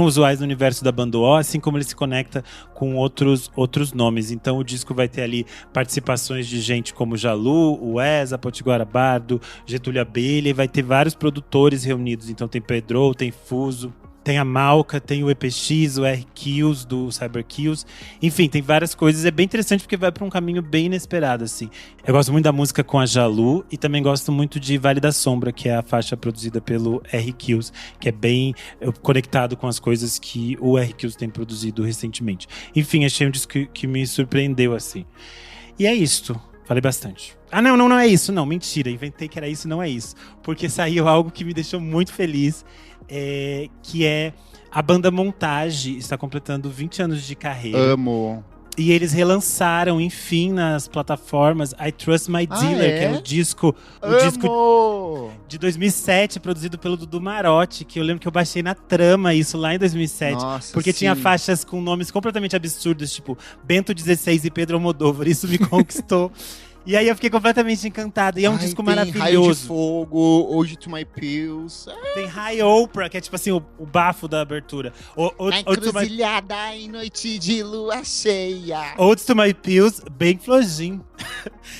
usuais no universo da banda O, assim como ele se conecta com outros nomes. Então o disco vai ter ali participações de gente como Jalu, o Wes, a Potiguara Bardo, Getúlio Abelha, e vai ter vários produtores reunidos. Então tem Pedro, tem Fuso, tem a Malca, tem o EPX, o R-Kills do Cyberkills. Enfim, tem várias coisas. É bem interessante porque vai para um caminho bem inesperado, assim. Eu gosto muito da música com a Jalu e também gosto muito de Vale da Sombra, que é a faixa produzida pelo R-Kills, que é bem conectado com as coisas que o R-Kills tem produzido recentemente. Enfim, achei um disco que me surpreendeu, assim. E é isto. Falei bastante. Não é isso. Não, mentira. Inventei que era isso, não é isso. Porque saiu algo que me deixou muito feliz, que é a banda Montage, está completando 20 anos de carreira. Amo. E eles relançaram, enfim, nas plataformas I Trust My Dealer, que é o disco de 2007, produzido pelo Dudu Marotti, que eu lembro que eu baixei na Trama isso lá em 2007. Nossa, porque sim. tinha faixas com nomes completamente absurdos, tipo Bento XVI e Pedro Almodóvar. Isso me conquistou. E aí eu fiquei completamente encantado. E é um disco maravilhoso. Raio de Fogo, Hoje to My Pills. Tem High Oprah, que é tipo assim, o bafo da abertura. Na encruzilhada em noite de lua cheia. Odes to My Pills, bem flojinho.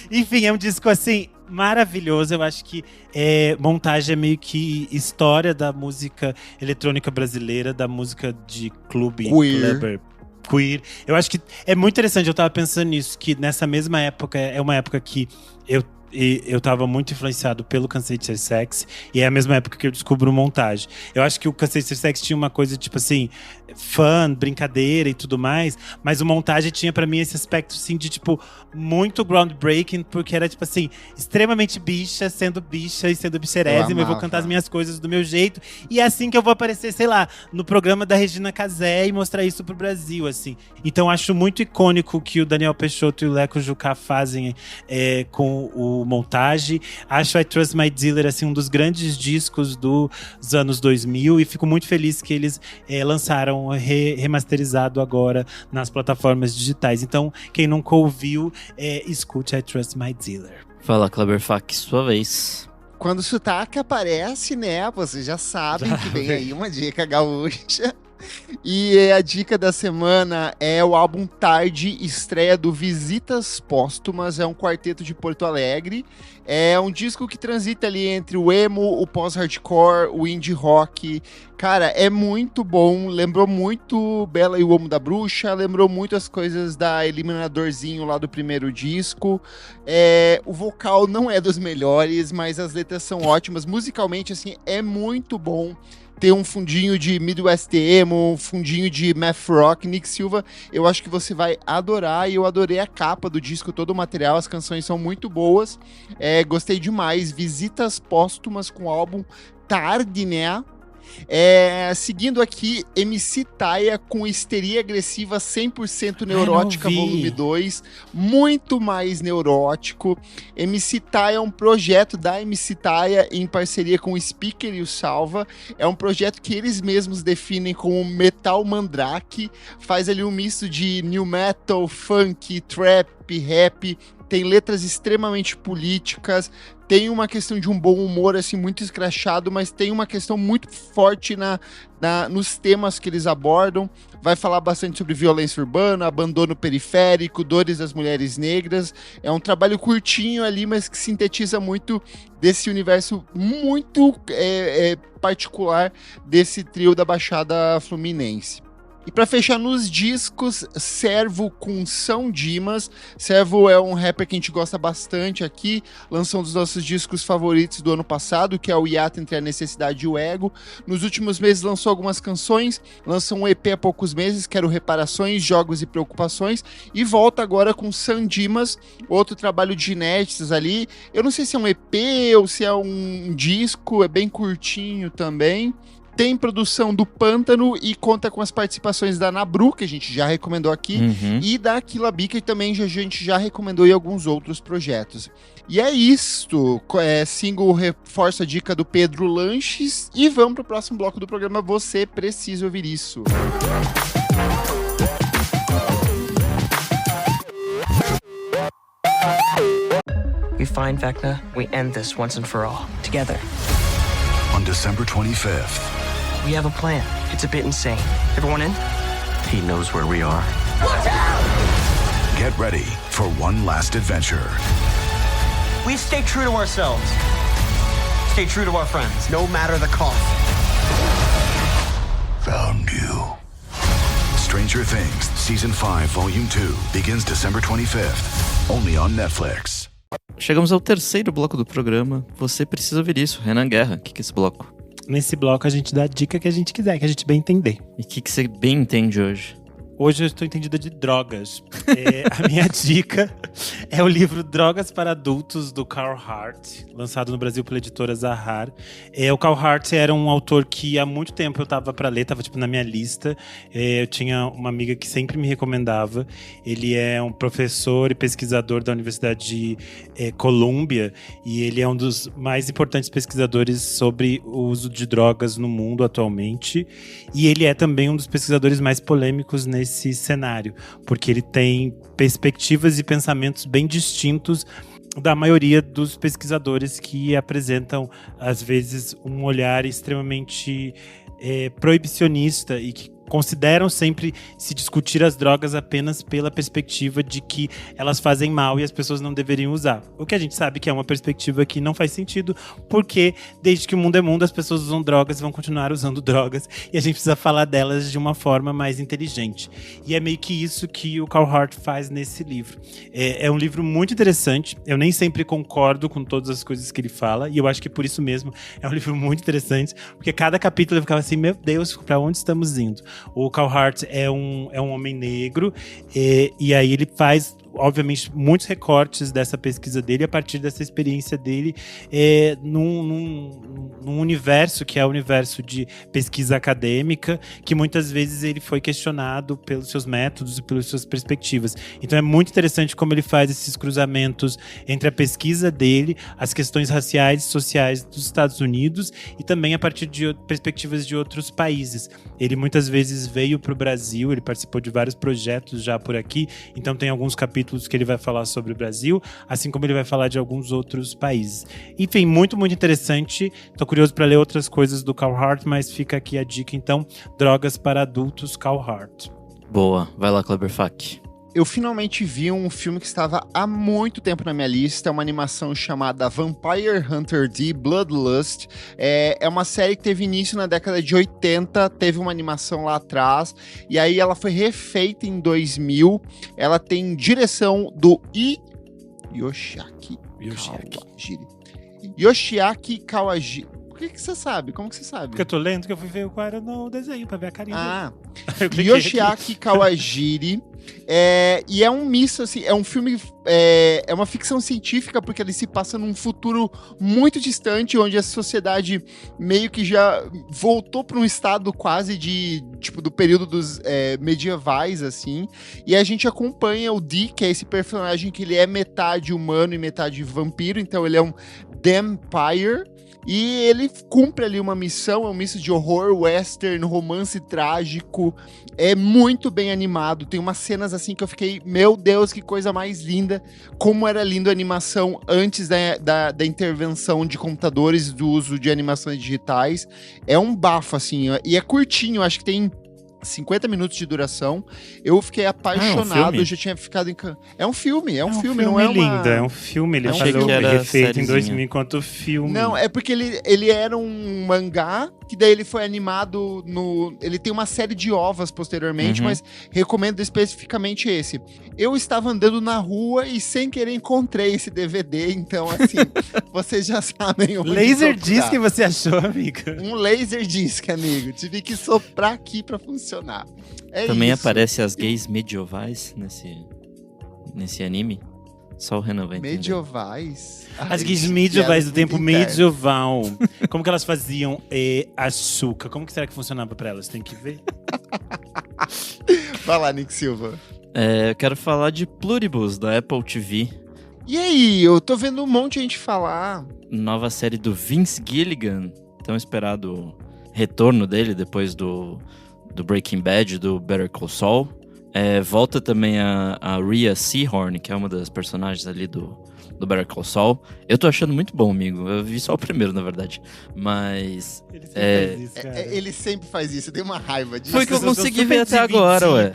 Enfim, é um disco assim, maravilhoso. Eu acho que Montagem é meio que história da música eletrônica brasileira, da música de clube, Queer. clubber, queer. Eu acho que é muito interessante, eu tava pensando nisso, que nessa mesma época, é uma época que eu tava muito influenciado pelo Cansei de Ser Sexy, e é a mesma época que eu descubro montagem. Eu acho que o Cansei de Ser Sexy tinha uma coisa, tipo assim, fã, brincadeira e tudo mais, mas o montagem tinha pra mim esse aspecto, assim, de, tipo, muito groundbreaking, porque era, tipo assim, extremamente bicha e sendo bicherésima, eu vou cantar as minhas coisas do meu jeito, e é assim que eu vou aparecer, sei lá, no programa da Regina Casé e mostrar isso pro Brasil, assim. Então acho muito icônico o que o Daniel Peixoto e o Leco Jucá fazem com o montagem. Acho I Trust My Dealer, assim, um dos grandes discos dos anos 2000, e fico muito feliz que eles lançaram remasterizado agora nas plataformas digitais. Então, quem nunca ouviu, escute I Trust My Dealer. Fala, Kleber Fak, sua vez. Quando o sotaque aparece, né, vocês já sabem que vem aí uma dica gaúcha. E a dica da semana é o álbum Tarde, estreia do Visitas Póstumas. É um quarteto de Porto Alegre. É um disco que transita ali entre o emo, o pós-hardcore, o indie rock. Cara, é muito bom. Lembrou muito Bela e o Homo da Bruxa. Lembrou muito as coisas da Eliminadorzinho lá do primeiro disco. O vocal não é dos melhores, mas as letras são ótimas. Musicalmente, assim, é muito bom. Tem um fundinho de Midwest Emo, um fundinho de math rock. Nick Silva, eu acho que você vai adorar, e eu adorei a capa do disco, todo o material, as canções são muito boas. Gostei demais. Visitas Póstumas com o álbum Tarde, né? Seguindo aqui, MC Taia com Histeria Agressiva 100% Neurótica, volume 2, muito mais neurótico. MC Taia é um projeto da MC Taia em parceria com o Speaker e o Salva. É um projeto que eles mesmos definem como metal mandrake, faz ali um misto de new metal, funk, trap, rap, tem letras extremamente políticas, tem uma questão de um bom humor, assim, muito escrachado, mas tem uma questão muito forte nos temas que eles abordam. Vai falar bastante sobre violência urbana, abandono periférico, dores das mulheres negras. É um trabalho curtinho ali, mas que sintetiza muito desse universo muito particular desse trio da Baixada Fluminense. E pra fechar nos discos, Servo com São Dimas. Servo é um rapper que a gente gosta bastante aqui, lançou um dos nossos discos favoritos do ano passado, que é o Hiato Entre a Necessidade e o Ego. Nos últimos meses lançou algumas canções, lançou um EP há poucos meses, que era o Reparações, Jogos e Preocupações, e volta agora com São Dimas, outro trabalho de inéditos ali. Eu não sei se é um EP ou se é um disco, é bem curtinho também. Tem produção do Pântano e conta com as participações da Nabru, que a gente já recomendou aqui, e da Kilabi, que também a gente já recomendou em alguns outros projetos. E é isto. Single reforça a dica do Pedro Lanches, e vamos pro próximo bloco do programa. Você precisa ouvir isso. We find Vecna, we end this once and for all, together. On December 25th. We have a plan. It's a bit insane. Everyone in? He knows where we are. Watch out! Get ready for one last adventure. We stay true to ourselves. Stay true to our friends, no matter the cost. Found you. Stranger Things, Season 5, Volume 2, begins December 25th. Only on Netflix. Chegamos ao terceiro bloco do programa. Você precisa ouvir isso. Renan Guerra, o que é esse bloco? Nesse bloco a gente dá a dica que a gente quiser, que a gente bem entender. E o que você bem entende hoje? Hoje eu estou entendida de drogas. A minha dica é o livro Drogas para Adultos, do Carl Hart, lançado no Brasil pela editora Zahar. O Carl Hart era um autor que há muito tempo eu tava para ler, tava tipo na minha lista. Eu tinha uma amiga que sempre me recomendava. Ele é um professor e pesquisador da Universidade de Columbia, e ele é um dos mais importantes pesquisadores sobre o uso de drogas no mundo atualmente. E ele é também um dos pesquisadores mais polêmicos nesse cenário, porque ele tem perspectivas e pensamentos bem distintos da maioria dos pesquisadores que apresentam, às vezes, um olhar extremamente proibicionista e que consideram sempre se discutir as drogas apenas pela perspectiva de que elas fazem mal e as pessoas não deveriam usar. O que a gente sabe que é uma perspectiva que não faz sentido, porque desde que o mundo é mundo, as pessoas usam drogas e vão continuar usando drogas, e a gente precisa falar delas de uma forma mais inteligente. E é meio que isso que o Carhart faz nesse livro. É um livro muito interessante, eu nem sempre concordo com todas as coisas que ele fala, e eu acho que por isso mesmo é um livro muito interessante, porque cada capítulo eu ficava assim, meu Deus, pra onde estamos indo? O Carhart é um homem negro, e aí ele faz, obviamente, muitos recortes dessa pesquisa dele a partir dessa experiência dele num universo que é o universo de pesquisa acadêmica, que muitas vezes ele foi questionado pelos seus métodos e pelas suas perspectivas. Então é muito interessante como ele faz esses cruzamentos entre a pesquisa dele, as questões raciais e sociais dos Estados Unidos e também a partir de perspectivas de outros países. Ele muitas vezes veio para o Brasil, ele participou de vários projetos já por aqui, então tem alguns capítulos que ele vai falar sobre o Brasil, assim como ele vai falar de alguns outros países. Enfim, muito, muito interessante. Tô curioso para ler outras coisas do Carhart, mas fica aqui a dica, então, Drogas para Adultos, Carhart. Boa, vai lá, Kleber Fak. Eu finalmente vi um filme que estava há muito tempo na minha lista, é uma animação chamada Vampire Hunter D: Bloodlust. É uma série que teve início na década de 80, teve uma animação lá atrás, e aí ela foi refeita em 2000. Ela tem direção do Yoshiaki Kawajiri. Por que você sabe? Como que você sabe? Porque eu tô lendo que eu fui ver qual era no desenho, pra ver a carinha dele. Yoshiaki Kawajiri. E é um misto, assim, é um filme, é uma ficção científica, porque ele se passa num futuro muito distante, onde a sociedade meio que já voltou para um estado quase do período dos medievais, assim, e a gente acompanha o Dee, que é esse personagem que ele é metade humano e metade vampiro, então ele é um Vampire. E ele cumpre ali uma missão, é um misto de horror, western, romance trágico, é muito bem animado, tem umas cenas assim que eu fiquei, meu Deus, que coisa mais linda, como era lindo a animação antes da intervenção de computadores, do uso de animações digitais, é um bafo assim, e é curtinho, acho que tem 50 minutos de duração. Eu fiquei apaixonado, eu já tinha ficado É um filme, não é lindo, é um filme, ele foi feito em 2000 enquanto filme. Não, é porque ele era um mangá, que daí ele foi animado ele tem uma série de ovas posteriormente, mas recomendo especificamente esse. Eu estava andando na rua e sem querer encontrei esse DVD, então assim, vocês já sabem onde Laserdisc que você achou, amiga? Um Laserdisc, amigo. Tive que soprar aqui pra funcionar. Também aparece as gays medievais nesse anime. Só o Renan vai entender. Medievais? As gays medievais do tempo medieval. Como que elas faziam açúcar? Como que será que funcionava pra elas? Tem que ver. Vai lá, Nick Silva. Eu quero falar de Pluribus, da Apple TV. E aí? Eu tô vendo um monte de gente falar. Nova série do Vince Gilligan. Tão esperado retorno dele depois do Breaking Bad, do Better Call Saul. Volta também a Rhea Seehorn, que é uma das personagens ali do Better Call Saul. Eu tô achando muito bom, amigo. Eu vi só o primeiro, na verdade. Mas... Ele sempre faz isso, cara. Ele sempre faz isso. Eu tenho uma raiva disso. Foi que eu consegui ver até agora, ué.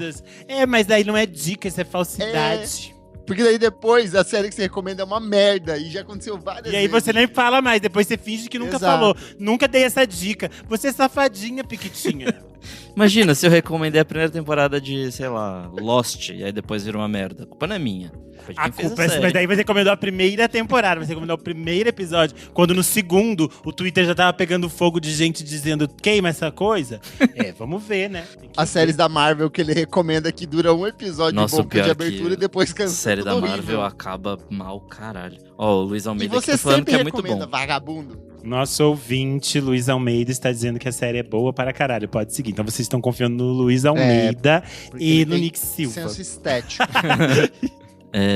Mas daí não é dica, isso é falsidade. Porque daí depois a série que você recomenda é uma merda. E já aconteceu várias vezes. E aí você nem fala mais, depois você finge que nunca falou. Nunca dei essa dica. Você é safadinha, Piquitinha. Imagina se eu recomendei a primeira temporada de, sei lá, Lost, e aí depois vira uma merda. A culpa não é minha. A culpa é, mas daí você recomendou a primeira temporada, você recomendou o primeiro episódio, quando no segundo o Twitter já tava pegando fogo de gente dizendo queima essa coisa. Vamos ver, né? As séries da Marvel que ele recomenda que dura um episódio. Nossa, de boca de abertura e depois cancela. A série da Marvel acaba mal, caralho. Ó, o Luiz Almeida que tá falando que é muito bom. Vagabundo. Nosso ouvinte, Luiz Almeida, está dizendo que a série é boa para caralho. Pode seguir. Então vocês estão confiando no Luiz Almeida e no Nick Silva. Senso estético.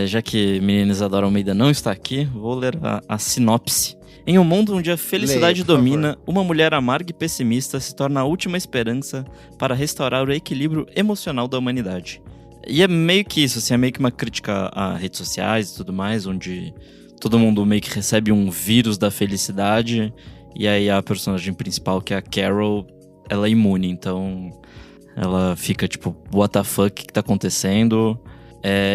Já que menina Isadora Almeida não está aqui, vou ler a sinopse. Em um mundo onde a felicidade domina, uma mulher amarga e pessimista se torna a última esperança para restaurar o equilíbrio emocional da humanidade. E é meio que isso, assim, é meio que uma crítica a redes sociais e tudo mais, onde todo mundo meio que recebe um vírus da felicidade, e aí a personagem principal, que é a Carol, ela é imune, então Ela fica tipo, what the fuck, o que tá acontecendo?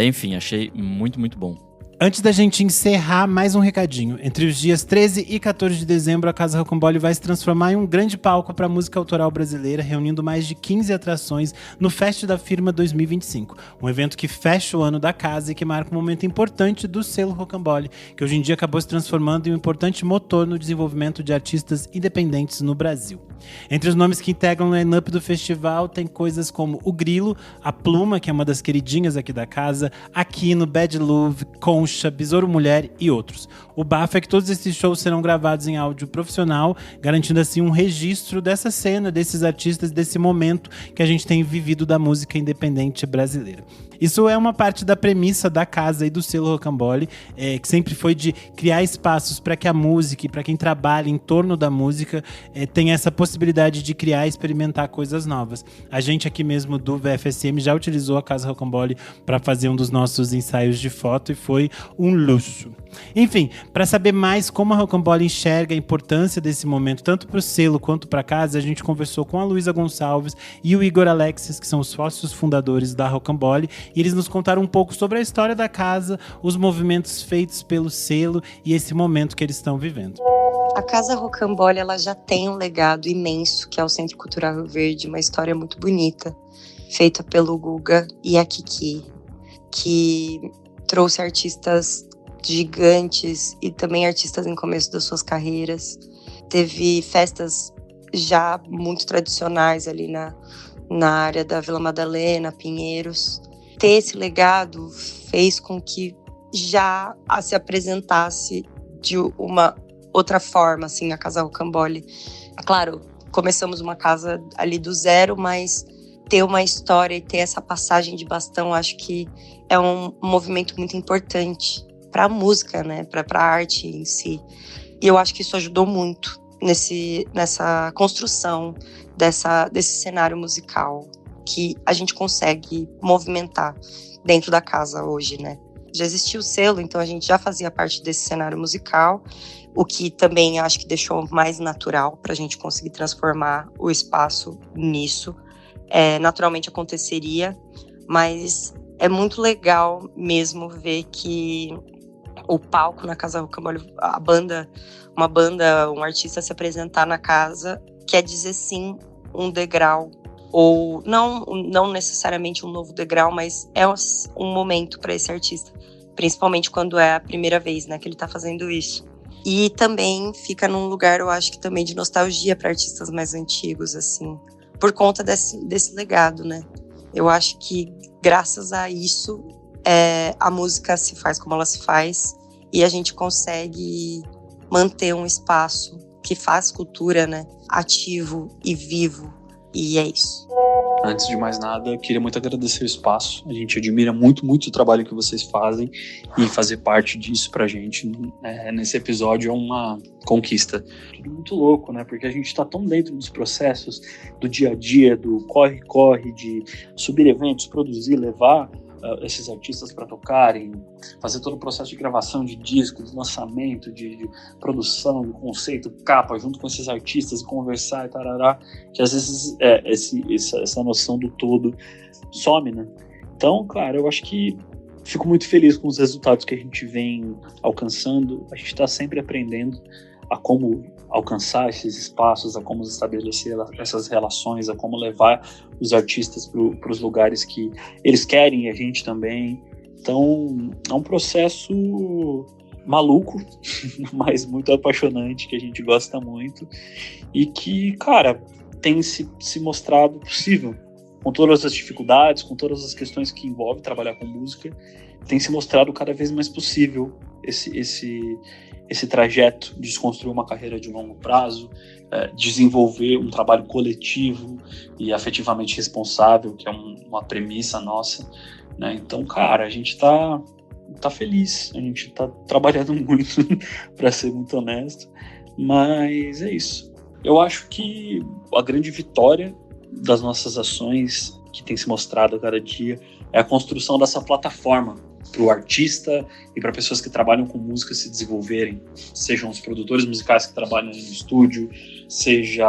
Enfim, achei muito, muito bom. Antes da gente encerrar, mais um recadinho. Entre os dias 13 e 14 de dezembro, a Casa Rocambole vai se transformar em um grande palco para a música autoral brasileira, reunindo mais de 15 atrações no Fest da Firma 2025. Um evento que fecha o ano da casa e que marca um momento importante do selo Rocambole, que hoje em dia acabou se transformando em um importante motor no desenvolvimento de artistas independentes no Brasil. Entre os nomes que integram o line-up do festival, tem coisas como o Grilo, a Pluma, que é uma das queridinhas aqui da casa, Aquino, Bad Love, Concha, Besouro Mulher e outros. O bafo é que todos esses shows serão gravados em áudio profissional, garantindo assim um registro dessa cena, desses artistas, desse momento que a gente tem vivido da música independente brasileira. Isso é uma parte da premissa da casa e do selo Rocambole, que sempre foi de criar espaços para que a música e para quem trabalha em torno da música tenha essa possibilidade de criar e experimentar coisas novas. A gente aqui mesmo do VFSM já utilizou a Casa Rocambole para fazer um dos nossos ensaios de foto e foi um luxo. Enfim, para saber mais como a Rocambole enxerga a importância desse momento, tanto para o selo quanto para a casa, a gente conversou com a Luísa Gonçalves e o Igor Alexis, que são os sócios fundadores da Rocambole, e eles nos contaram um pouco sobre a história da casa, os movimentos feitos pelo selo e esse momento que eles estão vivendo. A Casa Rocambole, ela já tem um legado imenso, que é o Centro Cultural Rio Verde, uma história muito bonita, feita pelo Guga e a Kiki, que trouxe artistas gigantes e também artistas em começo das suas carreiras. Teve festas já muito tradicionais ali na área da Vila Madalena, Pinheiros. Ter esse legado fez com que já se apresentasse de uma outra forma, assim, a Casa Rocambole. Claro, começamos uma casa ali do zero, mas ter uma história e ter essa passagem de bastão, acho que é um movimento muito importante para a música, né, para a arte em si. E eu acho que isso ajudou muito nessa construção desse cenário musical que a gente consegue movimentar dentro da casa hoje, né? Já existia o selo, então a gente já fazia parte desse cenário musical, o que também acho que deixou mais natural para a gente conseguir transformar o espaço nisso. Naturalmente aconteceria, mas é muito legal mesmo ver que o palco na Casa Rocambole, um artista se apresentar na casa, quer dizer sim um degrau, ou não necessariamente um novo degrau, mas é um momento para esse artista, principalmente quando é a primeira vez, né, que ele está fazendo isso. E também fica num lugar, eu acho que também de nostalgia para artistas mais antigos, assim, por conta desse legado, né? Eu acho que graças a isso a música se faz como ela se faz e a gente consegue manter um espaço que faz cultura, né, ativo e vivo, e é isso. Antes de mais nada, eu queria muito agradecer o espaço. A gente admira muito, muito o trabalho que vocês fazem e fazer parte disso pra gente nesse episódio é uma conquista. Tudo muito louco, né? Porque a gente tá tão dentro dos processos do dia a dia, do corre-corre, de subir eventos, produzir, levar esses artistas para tocarem, fazer todo o processo de gravação de disco, de lançamento, de produção, de conceito, capa, junto com esses artistas, conversar e tarará, que às vezes essa noção do todo some, né? Então, claro, eu acho que fico muito feliz com os resultados que a gente vem alcançando. A gente está sempre aprendendo a como alcançar esses espaços, a como estabelecer essas relações, a como levar os artistas para os lugares que eles querem e a gente também. Então, é um processo maluco, mas muito apaixonante, que a gente gosta muito e que, cara, tem se mostrado possível. Com todas as dificuldades, com todas as questões que envolve trabalhar com música, tem se mostrado cada vez mais possível esse trajeto de desconstruir uma carreira de longo prazo, desenvolver um trabalho coletivo e afetivamente responsável, que é uma premissa nossa, né? Então, cara, a gente tá feliz, a gente tá trabalhando muito, para ser muito honesto, mas é isso. Eu acho que a grande vitória das nossas ações, que tem se mostrado a cada dia, é a construção dessa plataforma o artista e para pessoas que trabalham com música se desenvolverem, sejam os produtores musicais que trabalham no estúdio, seja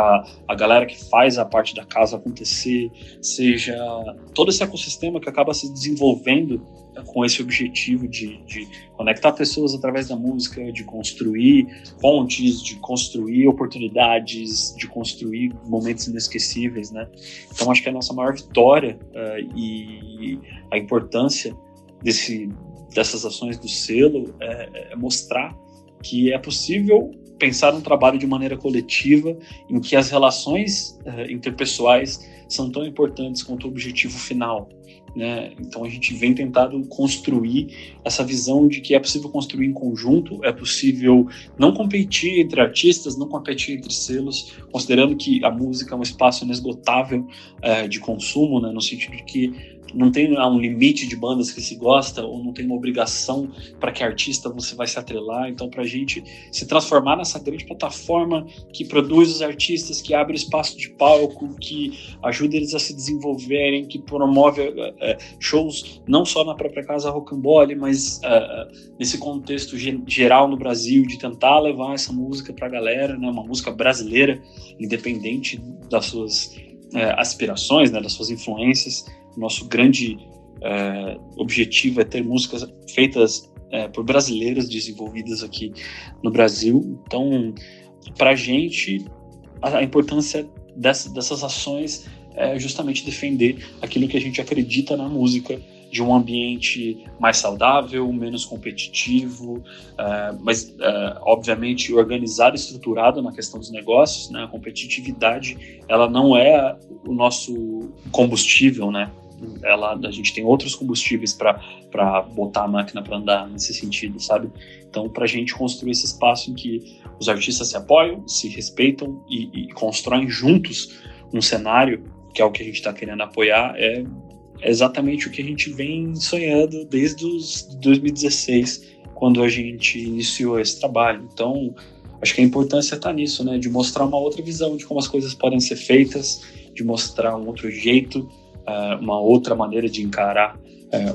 a galera que faz a parte da casa acontecer, seja todo esse ecossistema que acaba se desenvolvendo com esse objetivo de conectar pessoas através da música, de construir pontes, de construir oportunidades, de construir momentos inesquecíveis, né? Então acho que a nossa maior vitória e a importância dessas ações do selo é mostrar que é possível pensar um trabalho de maneira coletiva em que as relações interpessoais são tão importantes quanto o objetivo final, né? Então a gente vem tentando construir essa visão de que é possível construir em conjunto, é possível não competir entre artistas, não competir entre selos, considerando que a música é um espaço inesgotável de consumo, né? No sentido de que não tem um limite de bandas que se gosta, ou não tem uma obrigação para que artista você vai se atrelar. Então, para a gente se transformar nessa grande plataforma que produz os artistas, que abre espaço de palco, que ajuda eles a se desenvolverem, que promove shows não só na própria casa Rocambole, mas nesse contexto geral no Brasil, de tentar levar essa música para a galera, né? Uma música brasileira, independente das suas aspirações, né? Das suas influências. Nosso grande objetivo é ter músicas feitas por brasileiros desenvolvidas aqui no Brasil. Então, para a gente, a importância dessas ações é justamente defender aquilo que a gente acredita na música, de um ambiente mais saudável, menos competitivo, mas, obviamente, organizado e estruturado na questão dos negócios, né? A competitividade, ela não é o nosso combustível, né? A gente tem outros combustíveis para botar a máquina para andar nesse sentido, sabe? Então, para a gente construir esse espaço em que os artistas se apoiam, se respeitam e constroem juntos um cenário, que é o que a gente está querendo apoiar, é exatamente o que a gente vem sonhando desde 2016, quando a gente iniciou esse trabalho. Então, acho que a importância está nisso, né? De mostrar uma outra visão de como as coisas podem ser feitas, de mostrar um outro jeito, uma outra maneira de encarar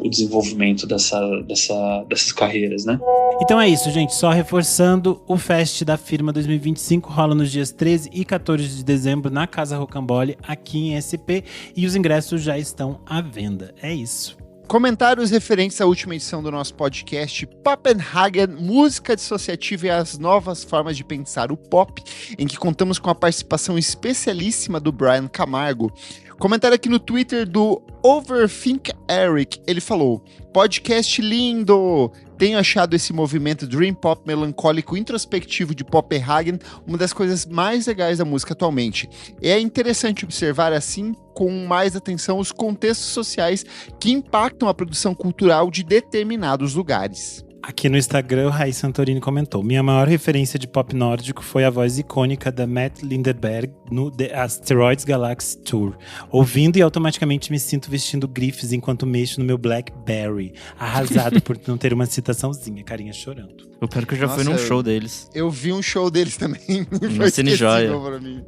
o desenvolvimento dessas carreiras, né? Então é isso, gente. Só reforçando, o Fest da Firma 2025 rola nos dias 13 e 14 de dezembro na Casa Rocambole, aqui em SP, e os ingressos já estão à venda. É isso. Comentários referentes à última edição do nosso podcast Poppenhagen, música dissociativa e as novas formas de pensar o pop, em que contamos com a participação especialíssima do Brian Camargo. Comentário aqui no Twitter do Overthink Eric, ele falou: podcast lindo! Tenho achado esse movimento Dream Pop melancólico introspectivo de Poppenhagen uma das coisas mais legais da música atualmente. É interessante observar assim com mais atenção os contextos sociais que impactam a produção cultural de determinados lugares. Aqui no Instagram, o Raí Santorini comentou: minha maior referência de pop nórdico foi a voz icônica da Matt Lindeberg no The Asteroids Galaxy Tour. Ouvindo e automaticamente me sinto vestindo grifes enquanto mexo no meu Blackberry. Arrasado por não ter uma citaçãozinha, carinha chorando. Eu quero que eu já fui num show deles. Eu vi um show deles também. No Cine Joia. Pra mim.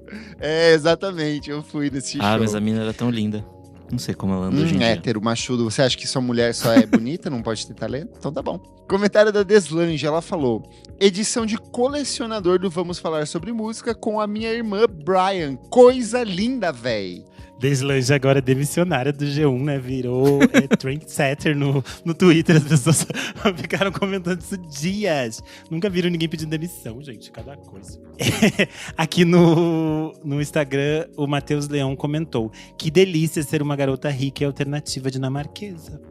Exatamente, eu fui nesse show. Mas a mina era tão linda. Não sei como ela anda hoje em dia. Hétero, machudo. Você acha que sua mulher só é bonita, não pode ter talento? Então tá bom. Comentário da Deslange, ela falou: edição de colecionador do Vamos Falar Sobre Música com a minha irmã Brian. Coisa linda, véi. Deslange agora é demissionária do G1, né? Virou trendsetter no Twitter. As pessoas ficaram comentando isso dias. Nunca viram ninguém pedindo demissão, gente. Cada coisa. Aqui no Instagram, o Matheus Leão comentou: que delícia ser uma garota rica e alternativa dinamarquesa.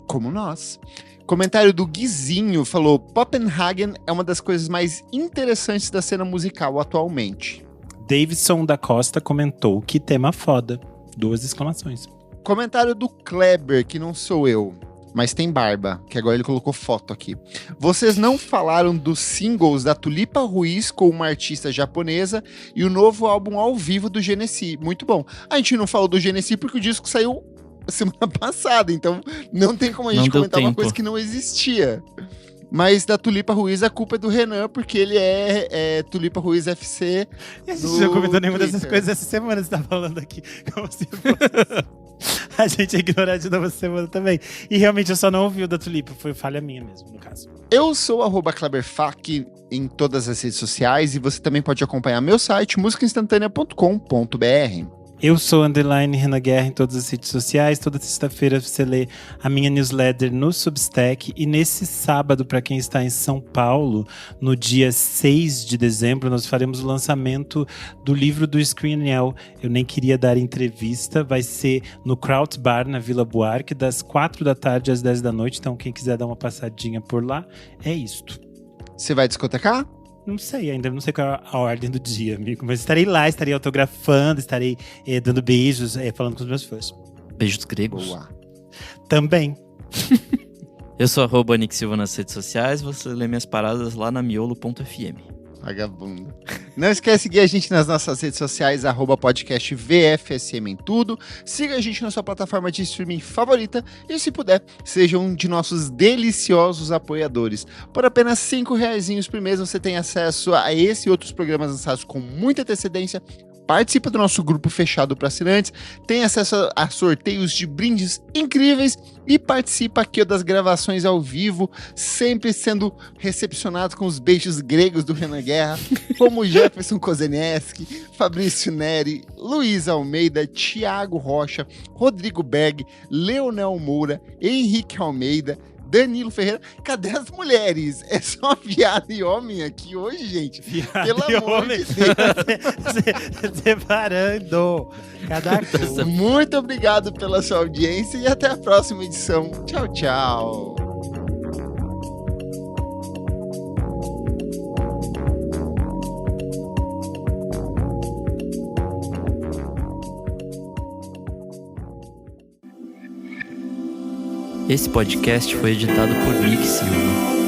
Como nós. Comentário do Guizinho falou: Poppenhagen é uma das coisas mais interessantes da cena musical atualmente. Davidson da Costa comentou: que tema foda. 2 exclamações. Comentário do Kleber, que não sou eu, mas tem barba, que agora ele colocou foto aqui. Vocês não falaram dos singles da Tulipa Ruiz com uma artista japonesa e o novo álbum ao vivo do Genesi. Muito bom. A gente não falou do Genesi porque o disco saiu semana passada, então não tem como a gente comentar uma coisa que não existia. Mas da Tulipa Ruiz a culpa é do Renan, porque ele é Tulipa Ruiz FC. E a gente não comentou nenhuma dessas coisas essa semana, você tá falando aqui. Como se fosse. a gente ia ignorar de novo essa semana também. E realmente eu só não ouvi o da Tulipa, foi falha minha mesmo, no caso. Eu sou @KleberFak em todas as redes sociais e você também pode acompanhar meu site musicainstantanea.com.br. Eu sou _Renan Guerra em todas as redes sociais. Toda sexta-feira você lê a minha newsletter no Substack. E nesse sábado, para quem está em São Paulo, no dia 6 de dezembro, nós faremos o lançamento do livro do Screenel. Eu nem queria dar entrevista. Vai ser no Kraut Bar, na Vila Buarque, das 4 da tarde às 10 da noite. Então quem quiser dar uma passadinha por lá, é isto. Você vai discotecar? Não sei ainda, não sei qual é a ordem do dia, amigo. Mas estarei lá, estarei autografando, estarei dando beijos, falando com os meus fãs. Beijos gregos. Boa. Também. Eu sou @Nick Silva nas redes sociais. Você lê minhas paradas lá na miolo.fm. Vagabundo. Não esquece de seguir a gente nas nossas redes sociais, @podcast VFSM em tudo. Siga a gente na sua plataforma de streaming favorita e, se puder, seja um de nossos deliciosos apoiadores. Por apenas R$5 por mês você tem acesso a esse e outros programas lançados com muita antecedência, participa do nosso grupo fechado para assinantes, tem acesso a sorteios de brindes incríveis e participa aqui das gravações ao vivo, sempre sendo recepcionado com os beijos gregos do Renan Guerra, como Jefferson Kozeneski, Fabrício Neri, Luiz Almeida, Thiago Rocha, Rodrigo Berg, Leonel Moura, Henrique Almeida, Danilo Ferreira. Cadê as mulheres? É só viado e homem aqui hoje, gente. Viado Pelo e amor homem. de Deus. Separando cada coisa. Muito obrigado pela sua audiência e até a próxima edição. Tchau, tchau. Esse podcast foi editado por Nick Silva.